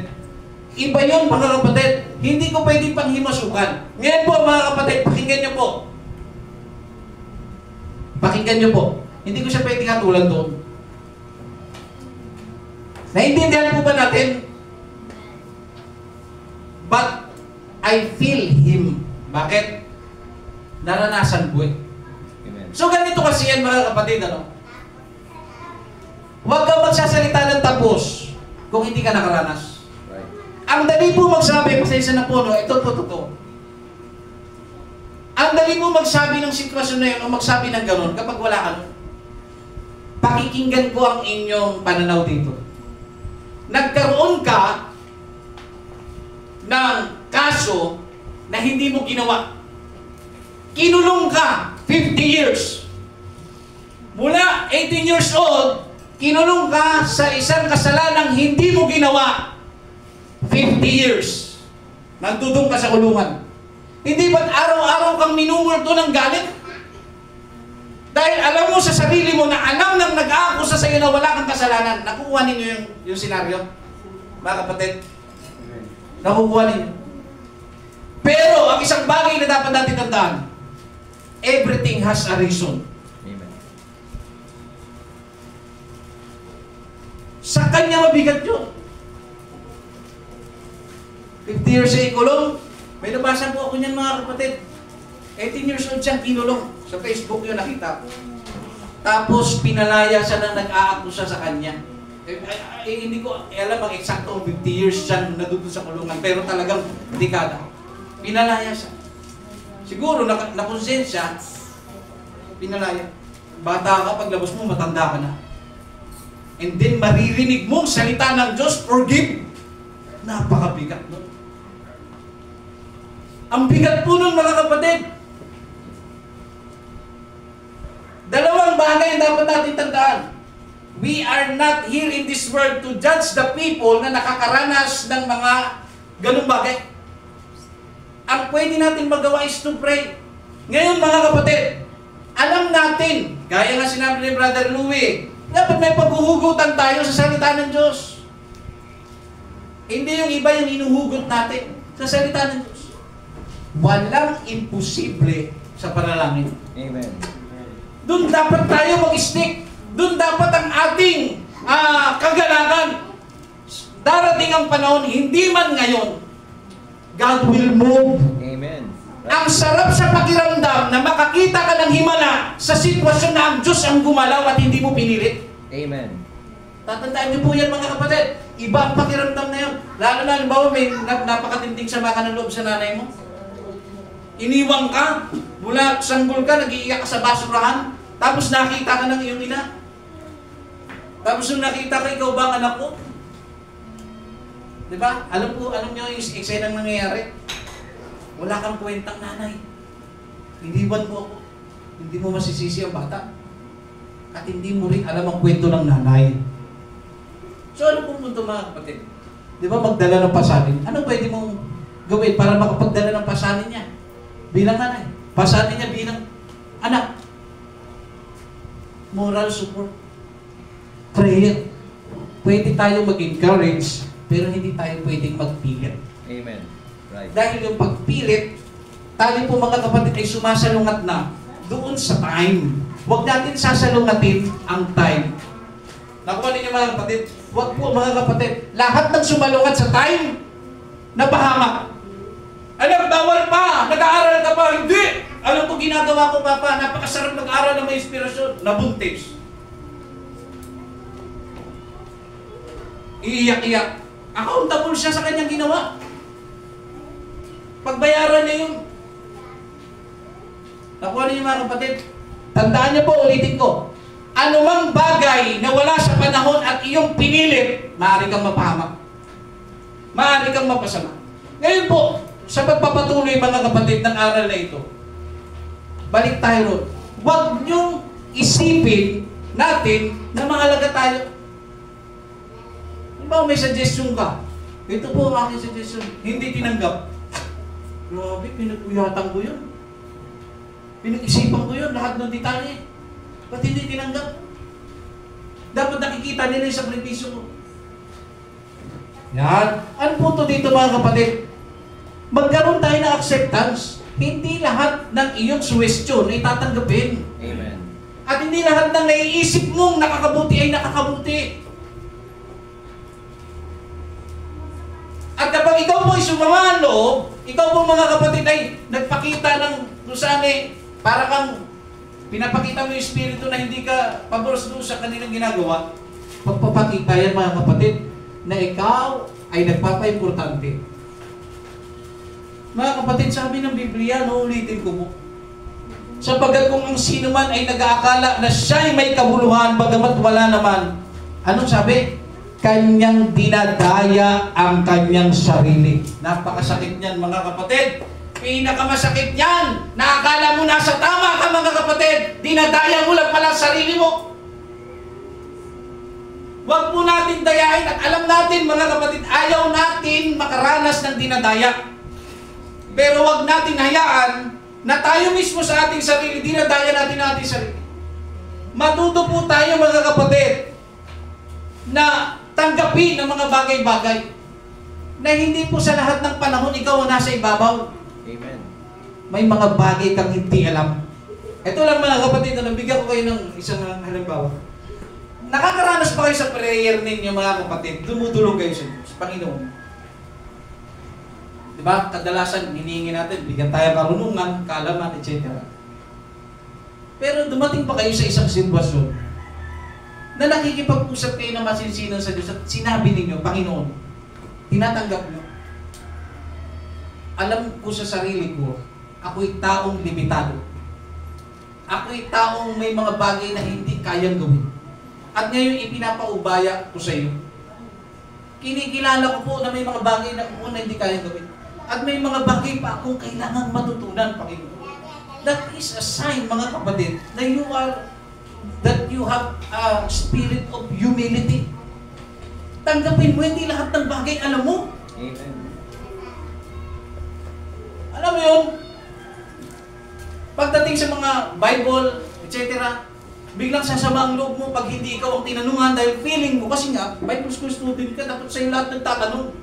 Iba yun, mga kapatid. Hindi ko pwedeng panghimasukan. Ngayon po, mga kapatid, pakinggan niyo po. Pakinggan niyo po. Hindi ko siya pwedeng hatulan doon. Naintindihan po ba natin? But I feel him. Bakit? Naranasan ko eh. Amen. So ganito kasi yan, mga kapatid, ano? Huwag kang magsasalita ng tapos kung hindi ka nakaranas. Right. Ang dali po magsabi, pasensya na po, no? Ito po totoo. Ang dali mo magsabi ng sitwasyon na yun o magsabi ng gano'n kapag wala ka nun. Pakikinggan ko ang inyong pananaw dito. Nagkaroon ka ng kaso na hindi mo ginawa. Kinulong ka 50 years. Mula 18 years old, kinulong ka sa isang kasalanang hindi mo ginawa 50 years. Nandudong ka sa kulungan. Hindi ba't araw-araw kang minumulto ng galit? Dahil alam mo sa sarili mo na alam ng nag-aakusa sa iyo na wala kang kasalanan. Nakukuha ninyo yung senaryo? Mga kapatid? Nakukuha ninyo. Pero ang isang bagay na dapat natin tandaan, everything has a reason. Amen. Sa kanya mabigat yun. 50 years sa ikulong, may nabasa po ako niyan, mga kapatid. 18 years old siyang kinulong. Sa Facebook yun nakita ko. Tapos pinalaya siya na nag-aakusa sa kanya. Hindi ko alam ang eksakto 50 years siyang nadudun sa kulungan. Pero talagang dekada. Pinalaya siya. Siguro nakonsensya, pinalaya. Bata ka, paglabas mo, matanda ka na. And then maririnig mong salita ng Diyos, forgive. Napakabigat nun. Ang bigat po nun, mga kapatid. Dalawang bagay ang dapat natin tandaan. We are not here in this world to judge the people na nakakaranas ng mga ganung bagay. Ang pwede natin magawa is to pray. Ngayon, mga kapatid, alam natin, gaya nga sinabi ni Brother Louie, dapat may paghuhugutan tayo sa salita ng Diyos. Hindi yung iba yung inuhugot natin sa salita ng Diyos. Walang imposible sa panalangin. Amen. Doon dapat tayo mag-stick. Doon dapat ang ating kagalakan. Darating ang panahon, hindi man ngayon, God will move. Amen. Ang sarap sa pakiramdam na makakita ka ng himala sa sitwasyon na ang Diyos ang gumalaw at hindi mo pinilit. Amen. Tatandaan niyo po yan, mga kapatid. Iba ang pakiramdam na yun. Lalo na, halimbawa, may napakatinding sama ka ng loob sa nanay mo. Iniwang ka, mula sanggol ka, nag-iiyak ka sa basurahan, tapos nakita ka ng iyong ina. Tapos nung nakita ka, ikaw ba ang anak ko? Diba? Alam niyo yung eksena ng nangyayari. Wala kang kwentang nanay. Iniwan mo ako. Hindi mo masisisi ang bata. At hindi mo rin alam ang kwento ng nanay. So ano pong punto, mga kapatid? Di ba magdala ng pasanin? Ano pwede mong gawin para makapagdala ng pasanin niya? Bilang nanay. Pasanin niya bilang anak. Moral support. Prayer. Pwede tayo mag-encourage, pero hindi tayo pwedeng magpilit. Amen. Right. Dahil yung pagpilit, tayo po, mga kapatid, ay sumasalungat na doon sa time. Huwag natin sasalungatin ang time. Nakuha ninyo, mga kapatid, Huwag po mga kapatid. Lahat ng sumalungat sa time, napahamak. Alam, bawal pa! Nag-aaral ka pa! Hindi! Alam ko ginagawa ko, Papa. Napakasarap mag-aaral na may inspirasyon. Nabuntis. Iiyak-iyak. Accountable siya sa kanyang ginawa. Pagbayaran niya yun. Nakuha niyo mga kapatid. Tandaan niyo po, ulitin ko. Anumang bagay na wala sa panahon at iyong pinilit, maaari kang mapahamak. Maaari kang mapasama. Ngayon po, sa pagpapatuloy mga kapatid ng aral na ito, balik tayo ron. Huwag niyong isipin natin na mahalaga tayo. Halimbawa may suggestion ka. Ito po ang aking suggestion. Hindi tinanggap. Grabe, pinagpuyatan ko yun. Pinag-isipan ko yun, lahat ng detalye. Ba't hindi tinanggap? Dapat nakikita nila yung sakripisyo mo. Yan. Ano po ito dito mga kapatid? Magkaroon tayo ng acceptance. Hindi lahat ng iyong suwestyon ay tatanggapin. Amen. At hindi lahat ng naiisip mong nakakabuti ay nakakabuti. At kapag ikaw po ay sumama ang loob, ikaw po mga kapatid ay nagpakita ng kung saan para kang pinapakita mo yung espiritu na hindi ka pabor doon sa kanilang ginagawa, pagpapakita yan mga kapatid na ikaw ay nagpapa-importante. Mga kapatid, sabi ng Biblia, ulitin ko po, sapagkat kung ang sino man ay nag-aakala na siya ay may kabuluhan, bagamat wala naman, anong sabi? Kanyang dinadaya ang kanyang sarili. Napakasakit niyan mga kapatid. Pinakamasakit niyan. Nakakala mo nasa tama ka mga kapatid. Dinadaya mo lang pala ang sarili mo. Huwag po natin dayain at alam natin mga kapatid, ayaw natin makaranas ng dinadaya. Pero huwag natin hayaan na tayo mismo sa ating sarili, dinadaya natin ang ating sarili. Matuto po tayo mga kapatid na tanggapin ang mga bagay-bagay na hindi po sa lahat ng panahon ikaw ang nasa ibabaw. Amen. May mga bagay kang hindi alam. Ito lang mga kapatid, nabigyan ko kayo ng isang halimbawa. Nakakaranas pa kayo sa prayer ninyo mga kapatid, dumudulog kayo sa Panginoon. Diba? Kadalasan, hinihingi natin, bigyan tayo karunungan, kaalaman, etc. Pero dumating pa kayo sa isang sitwasyon na nakikipag-usap kayo na masinsinan sa Diyos at sinabi ninyo, Panginoon, tinatanggap nyo. Alam ko sa sarili ko, ako'y taong limitado. Ako'y taong may mga bagay na hindi kayang gawin. At ngayon ipinapaubaya ko sa iyo. Kinikilala ko po na may mga bagay na una hindi kayang gawin. At may mga bagay pa akong kailangang matutunan, Panginoon. That is a sign, mga kapatid, na you have a spirit of humility. Tanggapin mo, hindi lahat ng bagay alam mo. Amen. Alam mo yun? Pagdating sa mga Bible, etc., biglang sasama ang loob mo pag hindi ikaw ang tinanungan dahil feeling mo, kasi nga, Bible school student ka, dapat sa'yo lahat nagtatanong.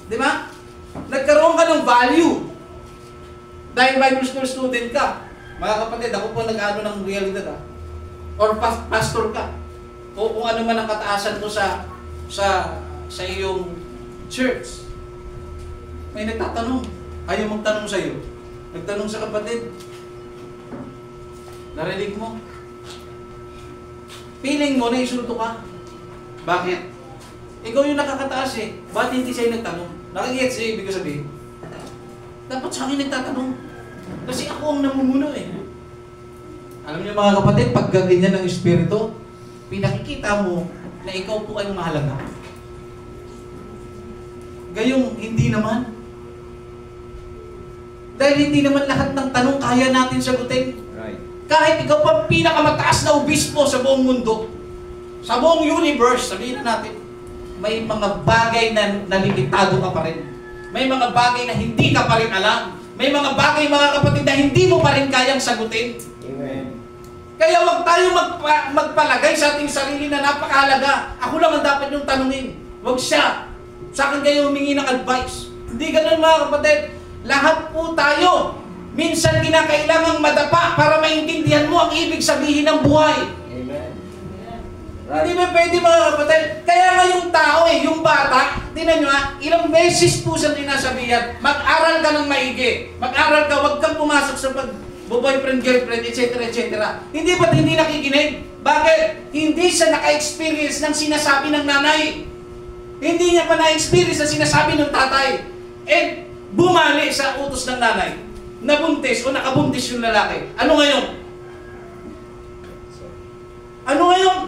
Di ba? Nagkaroon ka ng value dahil Bible school student ka. Mga kapatid, ako po nag-ano ng realidad or pastor ka. O kung ano man ang kataasan mo sa iyong church. May nagtatanong. Ayaw magtanong sa iyo. Nagtanong sa kapatid. Narinig mo? Feeling mo na isulto ka. Bakit? Ikaw yung nakakataas eh. Ba't hindi sa'yo nagtanong? Nakagets eh, ibig ko sabihin. Dapat sa akin nagtatanong. Kasi ako ang namumuno eh. Alam niyo mga kapatid, pag ganyan ng Espiritu, pinakikita mo na ikaw po ay mahalaga. Gayong hindi naman. Dahil hindi naman lahat ng tanong kaya natin sagutin. Right. Kahit ikaw pa pinakamataas na obispo sa buong mundo, sa buong universe, sabihin na natin, may mga bagay na nalimitado ka pa rin. May mga bagay na hindi ka pa rin alam. May mga bagay, mga kapatid, na hindi mo pa rin kayang sagutin. Amen. Kaya huwag tayo magpalagay sa ating sarili na napakahalaga. Ako lang ang dapat yung tanungin. Huwag siya. Sa akin kayo humingi ng advice. Hindi ganun mga kapatid. Lahat po tayo. Minsan kinakailangang madapa para maintindihan mo ang ibig sabihin ng buhay. Amen. Hindi ba pwede mga kapatid? Kaya nga yung tao yung bata, tingnan nyo ilang beses po siya sinasabihan, mag-aral ka ng maigi. Mag-aral ka, huwag kang pumasok sa boyfriend, girlfriend, etc. etc. Hindi ba't hindi nakikinig? Bakit? Hindi siya naka-experience ng sinasabi ng nanay. Hindi niya pa na-experience ang sinasabi ng tatay. And bumali sa utos ng nanay. Nabuntis o nakabuntis yung lalaki. Ano ngayon? Ano ngayon?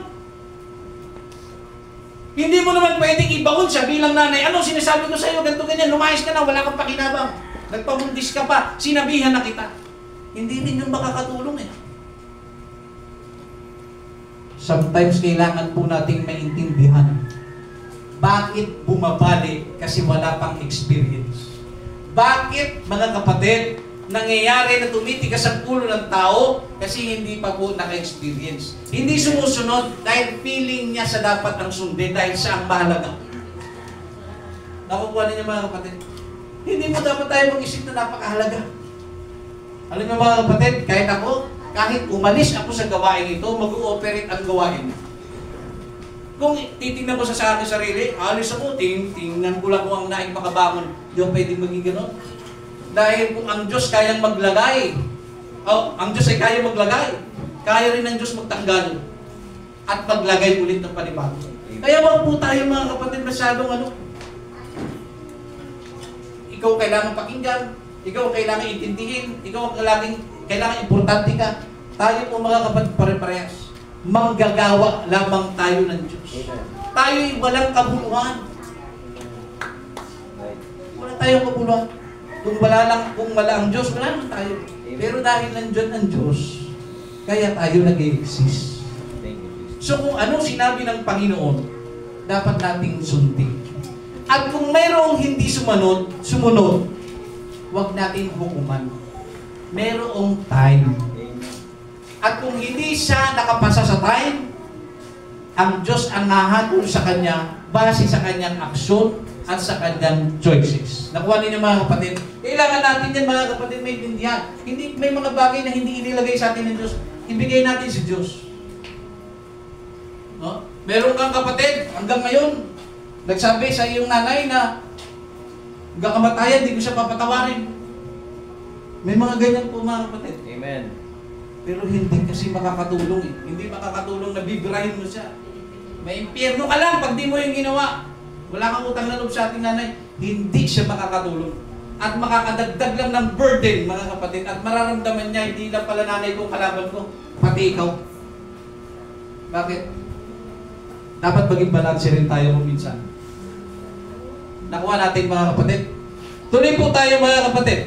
Hindi mo naman pwedeng ibaon siya bilang nanay. Anong sinasabi ko sa iyo? Ganito ganyan, lumayas ka na, wala kang pakinabang. Nagpabuntis ka pa, sinabihan na kita. Hindi din yung makakatulong Sometimes kailangan po nating maintindihan bakit bumabali kasi wala pang experience. Bakit, mga kapatid, nangyayari na tumitigas ang ulo ng tao kasi hindi pa po naka-experience. Hindi sumusunod dahil feeling niya sa dapat ang sundin dahil siya ang mahalaga. Nakukuha niyo mga kapatid? Hindi mo dapat tayo mag-isip na napakahalaga. Alam niyo mga kapatid, kahit umalis ako sa gawain ito, mag-ooperate ang gawain. Kung titingnan ko sa akin sarili, alis ako, tingnan ko lang kung ang naing makabangon, di ako pwedeng maging gano'n. Dahil kung ang Diyos kayang maglagay, ang Diyos ay kaya maglagay, kaya rin ng Diyos magtanggal at maglagay ulit ng panibago. Kaya wag po tayo mga kapatid masyadong ikaw kailangan pakinggan, ikaw kailangan intindihin, ikaw kailangan importante ka. Tayo po mga kapatid pare-parehas. Manggagawa lamang tayo ng Diyos. Tayo'y walang kabuluhan. Wala tayong kabuluhan. Kung wala ang Diyos, wala naman tayo. Pero dahil nandiyan ang Diyos, kaya tayo nag-exist. So kung ano sinabi ng Panginoon, dapat nating sundin. At kung mayroong hindi sumunod, huwag natin hukuman. Mayroong time. At kung hindi siya nakapasa sa time, ang Diyos ang nahatol sa kanya base sa kanyang aksyon at sa kanyang choices. Nakuha ninyo mga kapatid? Kailangan natin yan mga kapatid maintindihan. Hindi, may mga bagay na hindi inilagay sa atin ng Diyos. Ibigay natin si Diyos. No? Meron kang kapatid, hanggang ngayon, nagsabi sa iyong nanay na hanggang kamatayan, hindi ko siya papatawarin. May mga ganyan po mga kapatid. Amen. Pero hindi kasi makakatulong Hindi makakatulong na bibirahin mo siya. May impyerno ka lang pag di mo yung ginawa. Wala kang utang na loob sa ating nanay, hindi siya makakatulong. At makakadagdag lang ng burden, mga kapatid. At mararamdaman niya, hindi lang pala nanay ko kalaban ko, pati ikaw. Bakit? Dapat maging balanse rin tayo kung minsan. Nakuha natin mga kapatid. Tuloy po tayo mga kapatid.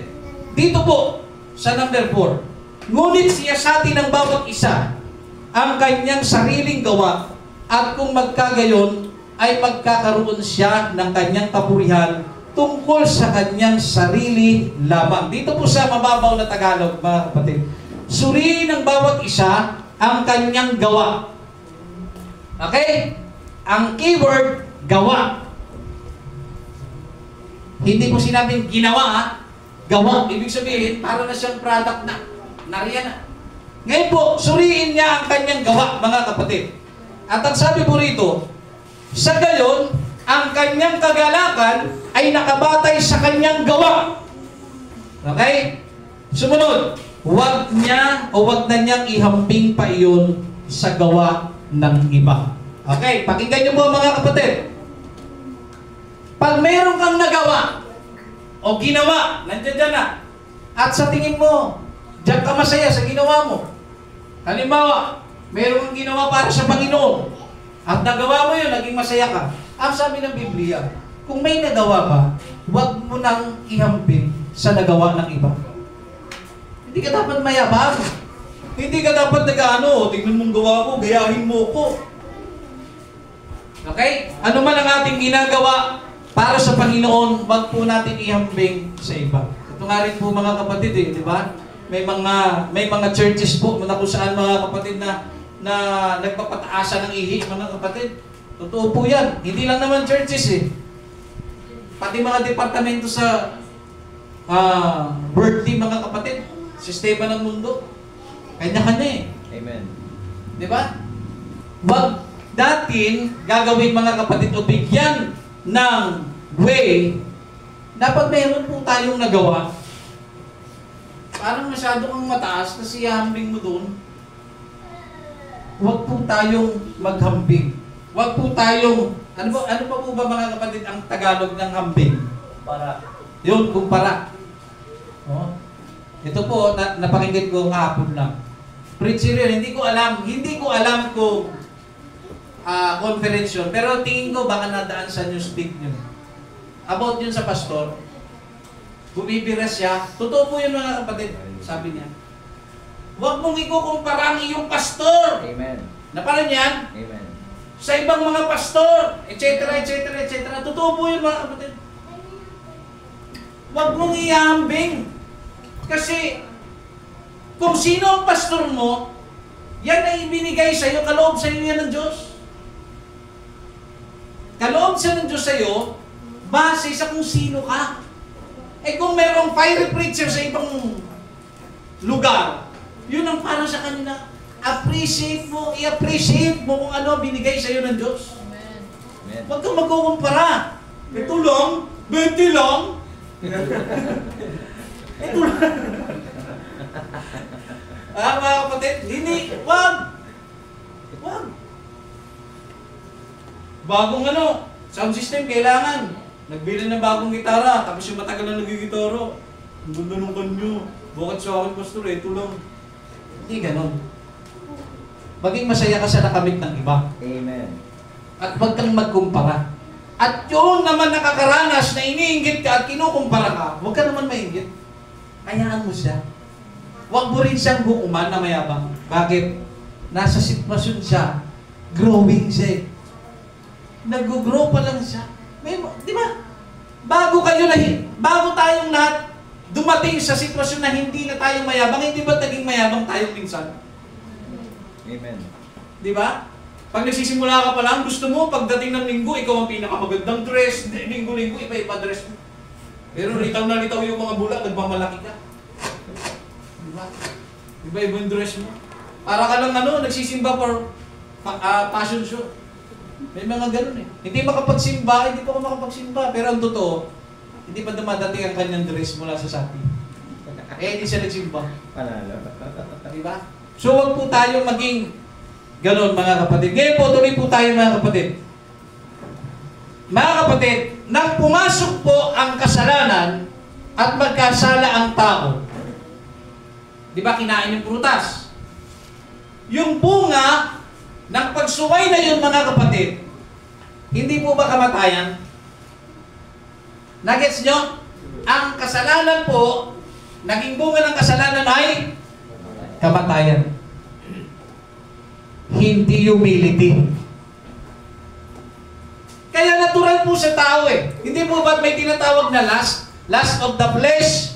Dito po, sa number 4. Ngunit siyasatin ng bawat isa ang kanyang sariling gawa at kung magkagayon ay magkakaroon siya ng kanyang kapurihan tungkol sa kanyang sarili lamang. Dito po sa mababaw na Tagalog, mga kapatid. Suriin ng bawat isa ang kanyang gawa. Okay? Ang keyword, gawa. Hindi po sinabing ginawa, gawa. Ibig sabihin, para na siyang product na. Nariyan na. Ngayon po, suriin niya ang kanyang gawa, mga kapatid. At ang sabi po rito, sa gayon, ang kanyang kagalakan ay nakabatay sa kanyang gawa. Okay? Sumunod, wag na niyang ihambing pa iyon sa gawa ng iba. Okay, pakinggan niyo po mga kapatid. Pag mayroon kang nagawa o ginawa, nandiyan dyan na, at sa tingin mo, diyan ka masaya sa ginawa mo. Halimbawa, mayroon kang ginawa para sa Panginoon, at nagawa mo yun, naging masaya ka. Ang sabi ng Biblia, kung may nagawa ka, huwag mo nang ihambing sa nagawa ng iba. Hindi ka dapat mayabang. Hindi ka dapat tingnan mong gawa ko, gayahin mo ko. Okay? Ano man ang ating ginagawa para sa Panginoon, wag po natin ihambing sa iba. Ito nga rin po mga kapatid, di ba? May mga churches po na kung saan mga kapatid na nagpapataasa ng ihi, mga kapatid. Totoo po yan. Hindi lang naman churches pati mga departamento sa birthday, mga kapatid. Sistema ng mundo. Kanya-kanya Amen. Di ba? natin gagawin mga kapatid o bigyan ng way, dapat meron po tayong nagawa. Parang masyado kang mataas kasi ihambing mo doon. Huwag po tayong maghambing. Huwag po tayong, ano pa po ba mga kapatid ang Tagalog ng hambing? Para. Yun, kumpara. Oh. Ito po, napakinggan ko kahapon lang. Preacher yun, hindi ko alam kung conference yun, pero tingin ko baka nadaan sa newspeak yun. About yun sa pastor, bumibira siya, totoo po yun mga kapatid, sabi niya. Huwag mong ikukumpara ang iyong pastor. Amen. Napalan yan? Amen. Sa ibang mga pastor, etc., etc., etc. Totoo po yun mga kapatid. Huwag mong ihambing. Kasi, kung sino ang pastor mo, yan ay ibinigay sa iyo, kaloob sa iyo yan ng Diyos. Kaloob siya ng Diyos sa iyo, base sa kung sino ka. Eh kung merong fiery preacher sa ibang lugar, yun ang para sa kanila. I-appreciate mo kung ano binigay sa iyo ng Diyos. Amen. Amen. Huwag kang magkukumpara. Ito lang, 20 lang. Ito lang. Mga kapatid, hindi, wag. Bagong sound system, kailangan. Nagbili ng bagong gitara, tapos yung matagal na nagigitara. Ang ganda ng kanyo. Bakit sa akin, pastor, ito lang. Hindi ganon. Maging masaya ka sa nakamit ng iba. Amen. At huwag kang magkumpara. At yung naman nakakaranas na iniinggit ka at kinukumpara ka, huwag ka naman mainggit. Hayaan mo siya. Huwag mo rin siyang hukuman na mayabang. Bakit? Nasa sitwasyon siya. Growing siya eh. Nag-grow pa lang siya. Di ba? Bago tayong lahat dumating sa sitwasyon na hindi na tayo mayabang, hindi ba naging mayabang tayo minsan? Amen. Di ba? Pag nagsisimula ka pa lang, gusto mo, pagdating ng linggo, ikaw ang pinakamagandang dress. Linggo-linggo, iba-iba dress mo. Pero litaw na litaw yung mga bula, nagmamalaki ka. Di ba? Iba-iba yung dress mo. Para ka lang nagsisimba for fashion show. May mga ganun eh. Hindi makapagsimba, hindi pa ako makapagsimba. Pero ang totoo, hindi pa dumadating ang kanyang dress mula sa Shopee. Hindi siya nagsimba. Panalo. Di ba? So wag po tayo maging ganon mga kapatid. Ngayon po, tuloy po tayo mga kapatid. Mga kapatid, nang pumasok po ang kasalanan at magkasala ang tao, di ba kinain yung prutas? Yung bunga ng pagsuway na yun mga kapatid, hindi po ba kamatayan? Nagets nyo? Ang kasalanan po, naging bunga ng kasalanan ay kamatayan. Hindi humility. Kaya natural po sa tao eh. Hindi po ba't may tinatawag na lust? Lust of the flesh,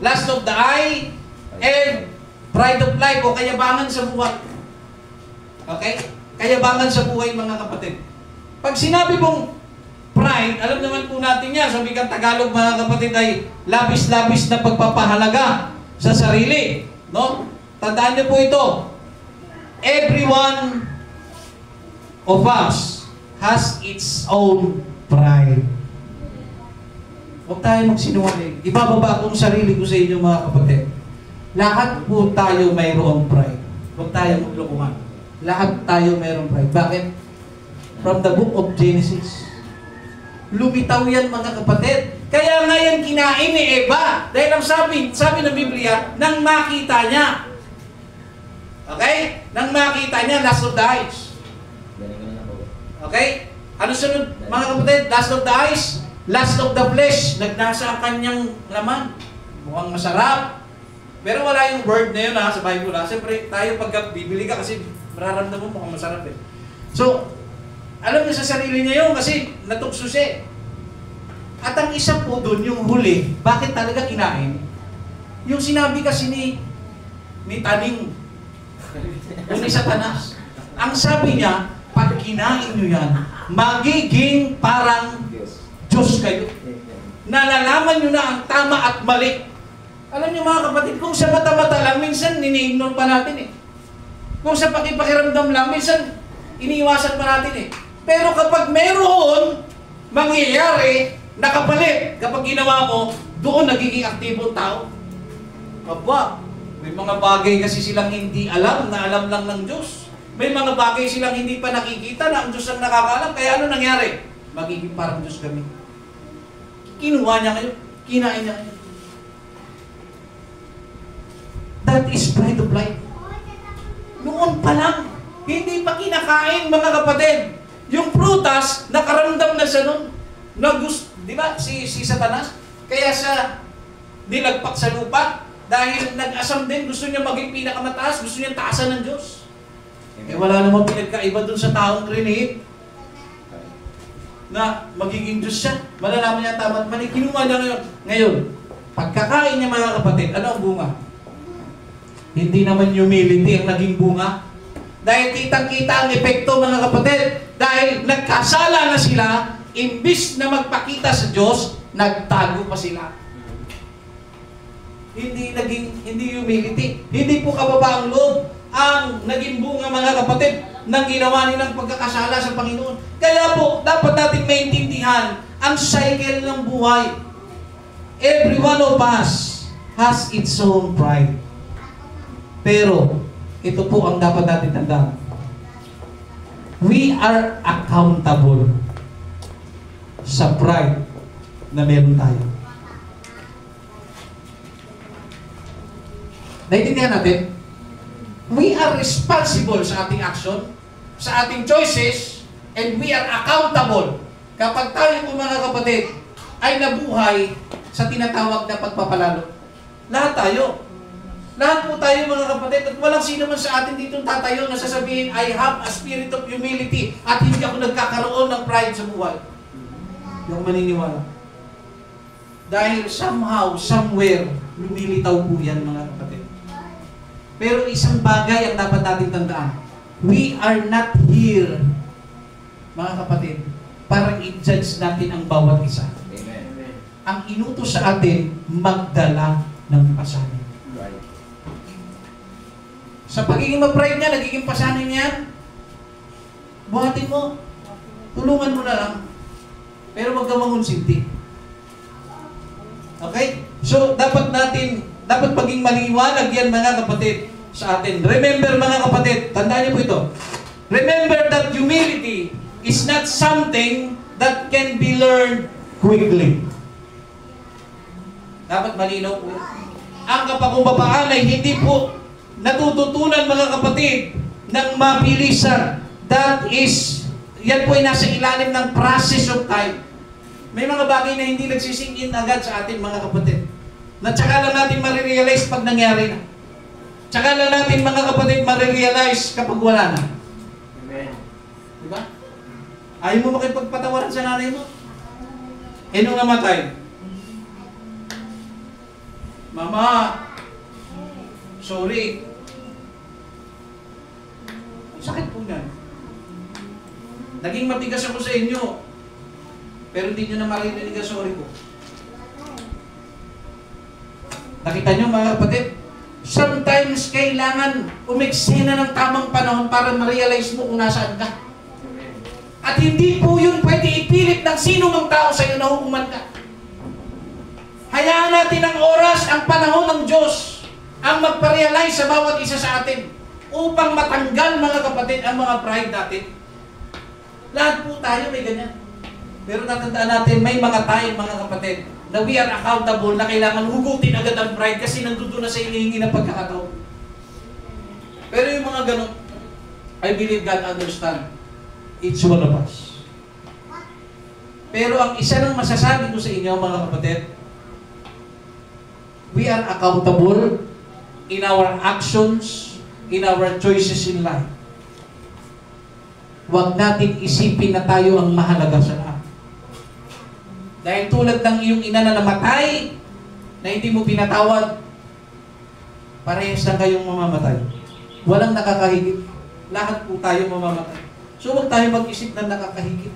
lust of the eye, and pride of life o kayabangan sa buhay. Okay? Kayabangan sa buhay mga kapatid. Pag sinabi mong pride, alam naman po natin yan, sa wikang Tagalog mga kapatid ay labis-labis na pagpapahalaga sa sarili. No? Tandaan niyo po ito. Every one of us has its own pride. Huwag tayo magsinungaling. Ibababa akong sarili ko sa inyo mga kapatid. Lahat po tayo mayroong pride. Huwag tayo maglokohan. Lahat tayo mayroong pride. Bakit? From the book of Genesis. Lumitaw yan mga kapatid. Kaya nga yan kinain ni Eva. Dahil ang sabi ng Biblia, nang makita niya. Okay? Nang makita niya, lust of the eyes. Okay? Ano sunod mga kapatid? Lust of the eyes, lust of the flesh. Nagnasa ang kanyang laman. Mukhang masarap. Pero wala yung word na yun sa Bible. Siyempre, tayo pagka bibili ka kasi mararamdaman mo mukhang masarap eh. So, alam niya sa sarili niya yun kasi natukso siya. At ang isa po doon, yung huli, bakit talaga kinain? Yung sinabi kasi ni Taning, yung ni Satanas. Ang sabi niya, pag kinain nyo yan, magiging parang Diyos kayo. Nalalaman nyo na ang tama at mali. Alam niyo mga kapatid, kung sa mata-mata lang, minsan nini-ignore pa natin eh. Kung sa pakipakiramdam lang, minsan iniiwasan pa natin eh. Pero kapag meron mangyayari na kapalit, kapag ginawa mo, doon nagiging aktibo ang tao. Aba, may mga bagay kasi silang hindi alam, na alam lang ng Diyos. May mga bagay silang hindi pa nakikita na ang Diyos ang nakakaalam. Kaya ano nangyari? Magiging parang Diyos kami. Kinuha niya kayo, kinain niya kayo. That is pride of life. Noon pa lang, hindi pa kinakain mga kapatid. Yung prutas, nakaramdam na siya nun. Di ba, si Satanas? Kaya siya nilagpak sa lupa dahil nag-asam din, gusto niya maging pinakamataas, gusto niya taasan ng Diyos. Eh wala namang pinagkaiba dun sa taong trinate na magiging Diyos siya. Malalaman niya tama at mali. Kinuha niya ngayon. Ngayon, pagkakain niya mga kapatid, ano ang bunga? Hindi naman humility ang naging bunga. Dahil kitang-kita ang epekto mga kapatid. Dahil nagkasala na sila, imbis na magpakita sa Diyos, nagtago pa sila. Hindi humility. Hindi po kababaang loob ang naging bunga mga kapatid ng ginawa nilang pagkakasala sa Panginoon. Kaya po, dapat natin maintindihan ang cycle ng buhay. Every one of us has its own pride. Pero, ito po ang dapat natin tandaan. We are accountable sa pride na meron tayo. Naintindihan natin? We are responsible sa ating action, sa ating choices, and we are accountable. Kapag tayo po mga kapatid ay nabuhay sa tinatawag na pagpapalalo. Lahat tayo. Lahat po tayo mga kapatid at walang sino man sa atin dito tatayo na sasabihin, I have a spirit of humility at hindi ako nagkakaroon ng pride sa buhay. Yung maniniwala. Dahil somehow, somewhere, lumilitaw po yan mga kapatid. Pero isang bagay ang dapat natin tandaan. We are not here, mga kapatid, para i-judge natin ang bawat isa. Amen. Ang inutos sa atin, magdala ng pasanin. Right. Sa pagiging mag-pride niya, nagiging pasanin niya, buhatin mo. Tulungan mo na lang. Pero wag kang mangunsinti. Okay? So, dapat maging maliwanag yan mga kapatid sa atin. Remember mga kapatid, tandaan niyo po ito. Remember that humility is not something that can be learned quickly. Dapat malinaw po. Ang kapakumbabaan ay hindi po natututunan mga kapatid ng mabilisan. Yan po ay nasa ilalim ng process of time. May mga bagay na hindi nagsisink in agad sa atin mga kapatid. Na tsaka lang natin marirealize pag nangyari na. Tsaka lang natin mga kapatid marirealize kapag wala na. Amen. Diba? Ayaw mo makipagpatawaran sa nanay mo? Eh nung namatay, Mama, sorry. Sakit po yan. Naging matigas ako sa inyo. Pero hindi nyo na maririnig ang sorry ko. Nakita nyo mga kapatid? Sometimes kailangan umeksena ng tamang panahon para ma-realize mo kung nasaan ka. At hindi po yun pwede ipilit ng sino mang tao sa iyo na hukuman ka. Hayaan natin ang oras, ang panahon ng Diyos ang magpa-realize sa bawat isa sa atin upang matanggal mga kapatid ang mga pride natin. Lahat po tayo may ganyan. Pero natandaan natin, may mga tayo mga kapatid na we are accountable na kailangan hugutin agad ang pride kasi nandoon na sa hinihingi ng pagkakataon. Pero yung mga ganun, I believe God understand each one of us. Pero ang isa ng masasabi ko sa inyo mga kapatid, we are accountable in our actions, in our choices in life. Huwag natin isipin na tayo ang mahalaga sa lahat. Dahil tulad ng iyong ina na namatay, na hindi mo pinatawad, parehas lang kayong mamamatay. Walang nakakahigit. Lahat po tayo mamamatay. So huwag tayo mag-isip na nakakahigit.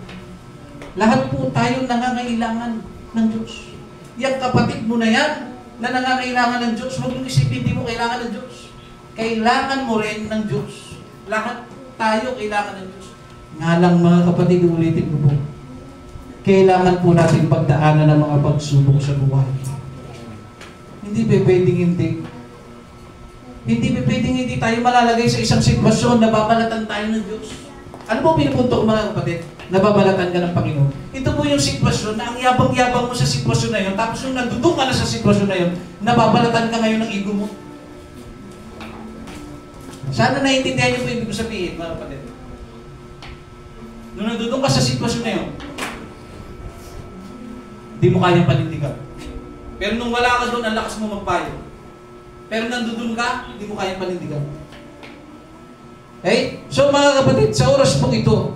Lahat po tayo nangangailangan ng Diyos. Yang kapatid mo na yan, na nangangailangan ng Diyos, huwag mong isipin, hindi mo kailangan ng Diyos. Kailangan mo rin ng Diyos. Lahat tayo kailangan ng Diyos. Nga lang mga kapatid, ulitin ko po, kailangan po natin pagdaanan ng mga pagsubok sa buhay. Hindi pa pwedeng hindi. Hindi pa pwedeng hindi tayo malalagay sa isang sitwasyon na babalatan tayo ng Diyos. Ano po pinupunto ko mga kapatid? Nababalatan ka ng Panginoon. Ito po yung sitwasyon na ang yabang-yabang mo sa sitwasyon na yun, tapos yung nandudong ka na sa sitwasyon na yun, nababalatan ka ngayon ng ego mo. Sana naiintindihan niyo po ibig ko sabihin, mga kapatid. Nung nandudong ka sa sitwasyon na yun, di mo kayang panindigan. Pero nung wala ka doon, ang lakas mo magpayo. Pero nandudun ka, hindi mo kayang panindigan. Okay? So mga kapatid, sa oras pong ito,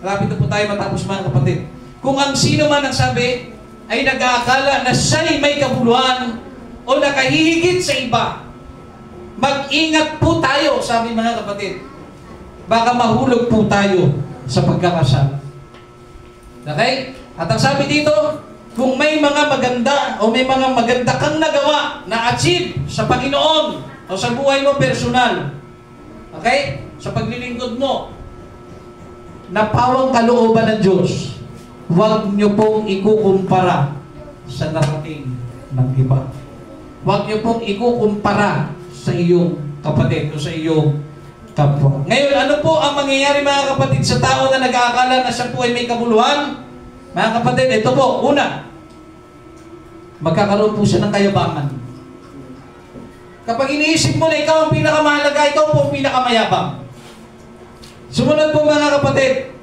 malapit na po tayo matapos mga kapatid. Kung ang sino man ang sabi, ay nag-aakala na siya'y may kabuluhan o nakahihigit sa iba, mag-ingat po tayo, sabi mga kapatid. Baka mahulog po tayo sa pagkakasala. Okay? At ang sabi dito, kung may mga maganda o may mga maganda kang nagawa na achieve sa Panginoon o sa buhay mo personal, okay? Sa paglilingkod mo, na pawang kalooban ng Diyos, huwag niyo pong ikukumpara sa narating ng iba. Huwag niyo pong ikukumpara sa iyong kapatid o sa iyong kapwa. Ngayon, ano po ang mangyayari mga kapatid sa tao na nag-aakala na siya po ay may kabuluhan? Mga kapatid, ito po, una, magkakaroon po siya ng kayabangan. Kapag iniisip mo na ikaw ang pinakamahalaga, ikaw po ang pinakamayabang. Sumunod po mga kapatid,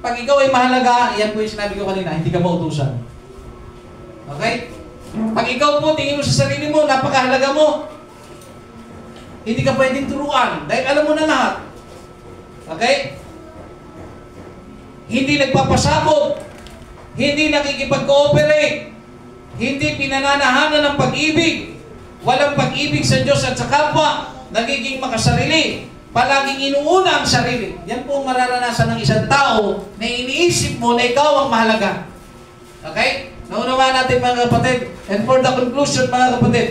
pag ikaw ay mahalaga, yan po yung sinabi ko kanina, hindi ka mautusan. Okay? Pag ikaw po, tingin mo sa sarili mo, napakahalaga mo, hindi ka pwedeng turuan, dahil alam mo na lahat. Okay? Hindi nagpapasabot, hindi nakikipag-cooperate, hindi pinananahanan ng pag-ibig, walang pag-ibig sa Diyos at sa kapwa, nagiging makasarili, palaging inuuna ang sarili. Yan po ang mararanasan ng isang tao na iniisip mo na ikaw ang mahalaga. Okay? Naunawaan natin mga kapatid. And for the conclusion mga kapatid,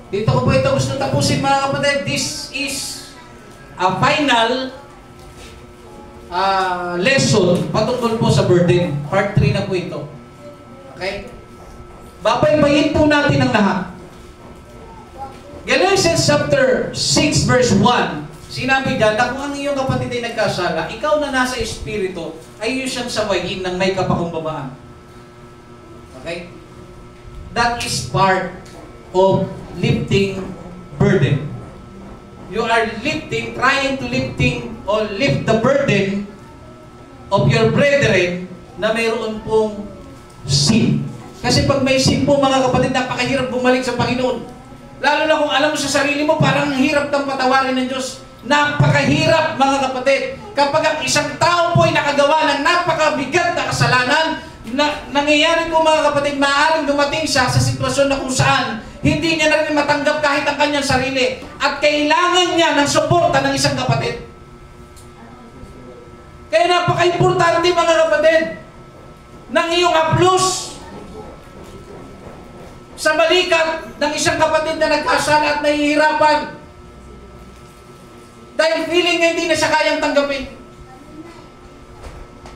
dito ko po ito gusto tapusin mga kapatid. This is a final lesson patungkol po sa burden. Part 3 na po ito. Okay? Babaybayin po natin ang lahat. Galatians chapter 6 verse 1, sinabi dyan na kung ang iyong kapatid ay nagkasala, ikaw na nasa espiritu, ay iyong siyang sawayin ng may kapakumbabaan. Okay? That is part of lifting burden. You are trying to lift the burden of your brethren na mayroon pong sin. Kasi pag may sin po mga kapatid, napakahirap bumalik sa Panginoon. Lalo na kung alam mo sa sarili mo, parang hirap kang patawarin ng Diyos. Napakahirap mga kapatid. Kapag ang isang tao po ay nakagawa ng napakabigat na kasalanan, nangyayari po mga kapatid, maaaring dumating siya sa sitwasyon na kung saan hindi niya na rin matanggap kahit ang kanyang sarili. At kailangan niya ng suporta ng isang kapatid. Kaya napaka-importante mga kapatid ng iyong haplos sa balikat ng isang kapatid na nagkasala at nahihirapan. Dahil feeling niya hindi na siya kayang tanggapin.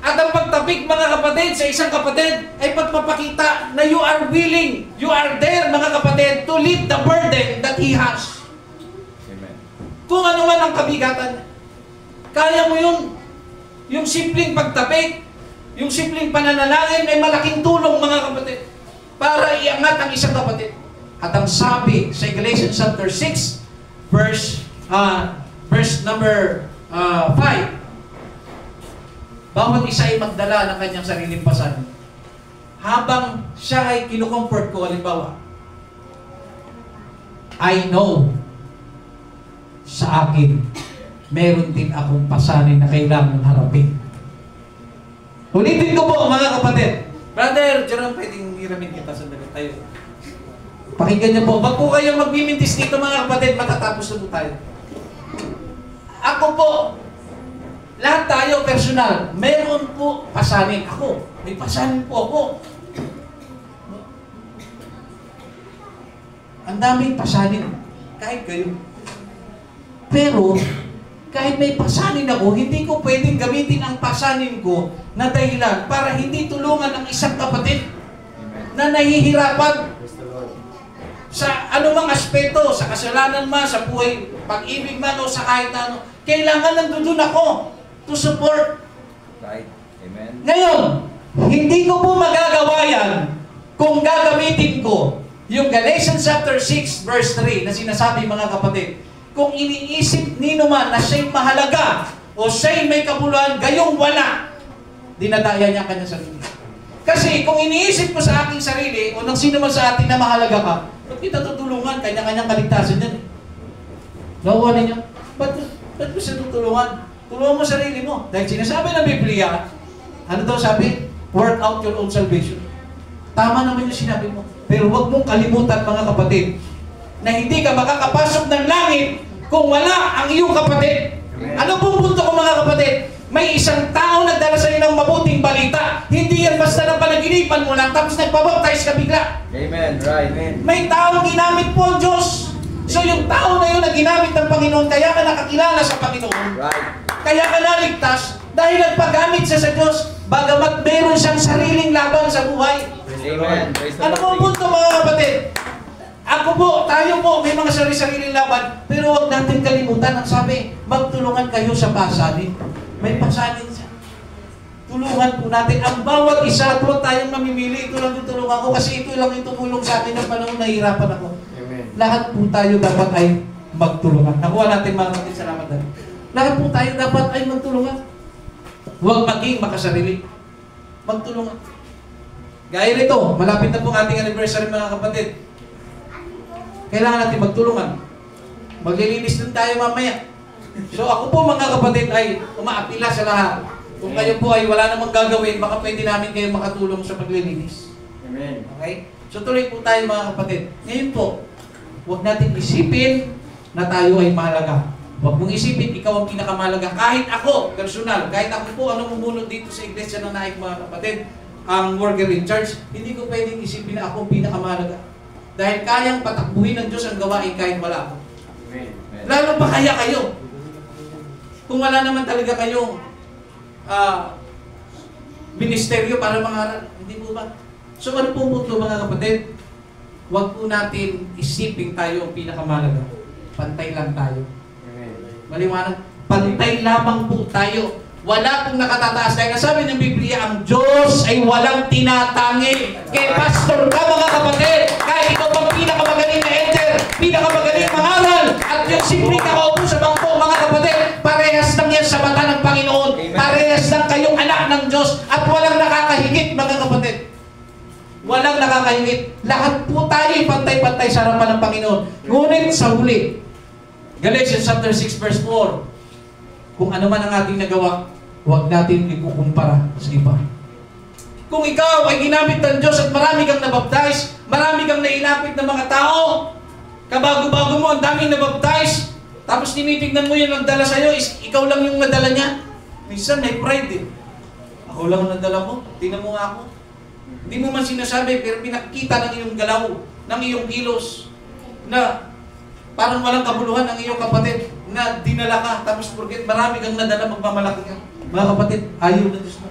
At ang pagtapik mga kapatid sa isang kapatid ay pagpapakita na you are willing, you are there mga kapatid to lift the burden that he has. Amen. Kung ano man ang kabigatan, kaya mo yun. Yung simpleng pagtapik, yung simpleng pananalangin may malaking tulong mga kapatid para iangat ang isang kapatid. At ang sabi sa Galatians chapter 6 verse number 5, bawat isa ay magdala ng kanyang sariling pasan. Habang siya ay kinukomfort ko, halimbawa, I know sa akin, meron din akong pasanin na kailangan harapin. Ulitin ko po mga kapatid. Brother Jerome, pwedeng hiramin kita sandali tayo. Pakinggan niyo po. Wag po kayong magmimintis dito mga kapatid, matatapos na po tayo. Ako po, lahat tayo personal, meron po pasanin. Ako, may pasanin po ako. Ang daming pasanin. kahit kayo. Pero, kahit may pasanin ako, hindi ko pwedeng gamitin ang pasanin ko na dahilan para hindi tulungan ang isang kapatid na nahihirapan sa anumang aspeto, sa kasalanan man, sa buhay, pag-ibig man o sa kahit ano. Kailangan nandun ako to support. Right. Amen. Ngayon, hindi ko po magagawa yan kung gagamitin ko yung Galatians chapter 6 verse 3 na sinasabi mga kapatid. Kung iniisip nino man na siya'y mahalaga o siya'y may kabuluhan, gayong wala, dinadaya niya ang kanyang sarili. Kasi kung iniisip ko sa aking sarili o ng sino man sa atin na mahalaga ka, ba't kita tutulungan? Kanya-kanyang kaligtasan yan. Nakuha ninyo? Ba't ko siya tutulungan? Tulungan mo sarili mo. Dahil sinasabi ng Biblia, ano daw sabi? Work out your own salvation. Tama naman yung sinabi mo. Pero huwag mong kalimutan mga kapatid, na hindi ka makakapasok ng langit kung wala ang iyong kapatid. Amen. Ano pong punto ko mga kapatid? May isang tao nagdala sa iyo ng mabuting balita. Hindi yan basta ng panaginipan mo lang tapos nagpabaptize ka bigla. Amen. Right. Amen. May taong ginamit po ang Diyos. So yung tao na yun na ginamit ng Panginoon, kaya ka nakakilala sa Panginoon. Right. Kaya ka naligtas dahil nagpagamit siya sa Diyos, bagamat meron siyang sariling laban sa buhay. Amen. Praise the Ano po ang Lord. punto mga kapatid? Ako po, tayo po, may mga sarili-sariling laban, pero huwag natin kalimutan ang sabi, magtulungan kayo sa pasanin. May pasanin siya. Tulungan po natin. Ang bawat isa, huwag tayong mamimili, ito lang tutulungan ko kasi ito lang yung tumulong sa akin ng panahon nahihirapan ako. Amen. Lahat po tayo dapat ay magtulungan. Nakuha natin mga kapatid, salamat na. Lahat po tayo dapat ay magtulungan. Huwag maging makasarili. Magtulungan. Gaya nito, malapit na po ang ating anniversary mga kapatid. Kailangan natin magtulungan. Maglilinis din tayo mamaya. So ako po mga kapatid ay umaapila sa lahat. Kung kayo po ay wala namang gagawin, baka pwede namin kayo makatulong sa paglilinis. Amen. Okay? So tuloy po tayo mga kapatid. Ngayon po, huwag natin isipin na tayo ay mahalaga. Huwag mong isipin, ikaw ang pinakamahalaga. Kahit ako, personal, kahit ako po, ano mumulot dito sa iglesia ng naik mga kapatid, ang worker in church, hindi ko pwedeng isipin na ako ang pinakamahalaga. Dahil kayang patakbuhin ng Diyos ang gawain kahit wala ako. Amen. Lalo pa kaya kayo. Kung wala naman talaga kayong ministeryo para mangaral, hindi po ba? So ano po punto mga kapatid? Huwag po natin isipin tayo ang pinakamahalaga. Pantay lang tayo. Amen. Maliwanag, pantay lamang po tayo. Wala pong nakatataas. Dahil nasabi ng Biblia, ang Diyos ay walang tinatangi. Kaya pastor ka mga kapatid, kahit ikaw pang pinakamagaling na elder, pinakamagaling mangaral, at yung simple nakaupo sa bangko mga kapatid, parehas lang yan sa mata ng Panginoon. Amen. Parehas lang kayong anak ng Diyos at walang nakakahigit mga kapatid. Walang nakakahingit. Lahat po tayo pantay-pantay sa harapan ng Panginoon. Ngunit sa huli, Galatians chapter 6 verse 4, kung ano man ang ating nagawa, huwag natin ikukumpara sa iba. Kung ikaw ay ginamit ng Diyos at marami kang nabaptize, marami kang nailapit ng mga tao, kabago-bago mo, ang daming nabaptize, tapos tinitignan mo yun ang dala sa'yo, ikaw lang yung nadala niya. Minsan may pride eh. Ako lang ang nadala mo, tingnan mo nga ako. Hindi mo man sinasabi, pero pinakita ng iyong galaw, ng iyong kilos, na parang walang kabuluhan ng iyong kapatid, na dinala ka, tapos forget, marami kang nadala, magmamalaki ka. Mga kapatid, ayaw na Diyos mo.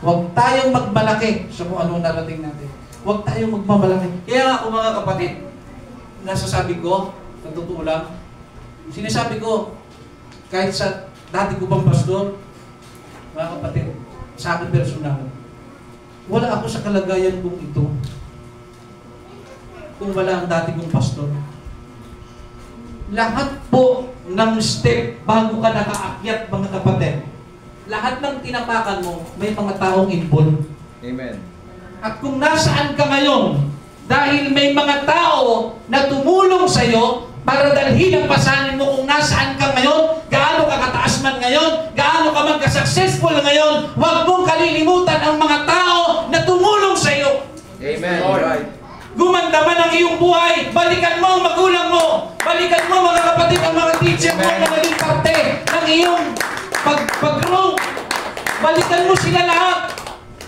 Huwag tayong magmalaki sa kung ano narating natin. Huwag tayong magmamalaki. Kaya nga ako mga kapatid, nasasabi ko, sa totoo lang, sinasabi ko, kahit sa dati ko pang pastor, mga kapatid, sa akin personal, wala ako sa kalagayan kong ito kung wala ang dati kong pastor. Lahat po ng step bago ka nakaakyat mga kapatid, lahat ng tinapakan mo, may mga taong involved. Amen. At kung nasaan ka ngayon, dahil may mga tao na tumulong sa iyo para dalhin ang pasanin mo kung nasaan ka ngayon, gaano ka kataas man ngayon, gaano ka magka-successful ngayon, huwag mong kalilimutan ang mga tao na tumulong sa iyo. Amen. Right. Gumanda man ang iyong buhay, balikan mo ang magulang mo, balikan mo mga kapatid, ang mga teacher mo na naging parte ng iyong pag-grow. Balikan mo sila lahat.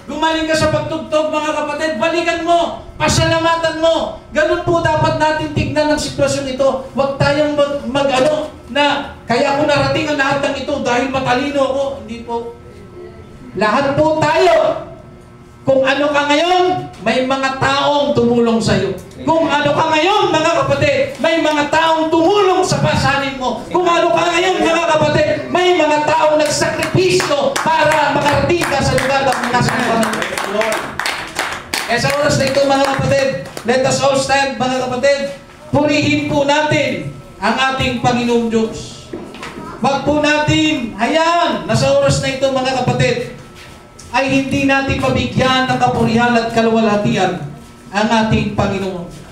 Gumaling ka sa pagtugtog, mga kapatid, balikan mo, pasalamatan mo. Ganun po dapat natin tignan ang sitwasyon ito. Huwag tayong mag-ano na kaya ko narating ang lahat ng ito dahil matalino ako. Hindi po. Lahat po tayo. Kung ano ka ngayon, may mga taong tumulong sa iyo. Kung ano ka ngayon, mga kapatid, may mga taong tumulong sa pasanin mo. Kung ano ka ngayon, mga kapatid, may mga taong nagsakripisyo para makarating ka sa lugar ng mga sanapan. Kaya sa oras na ito, mga kapatid, let us all stand, mga kapatid. Purihin po natin ang ating Panginoong Diyos. Wag po natin, hayaan, nasa oras na ito, mga kapatid, ay hindi natin mabigyan ng kapurihan at kaluwalhatian ang ating Panginoon.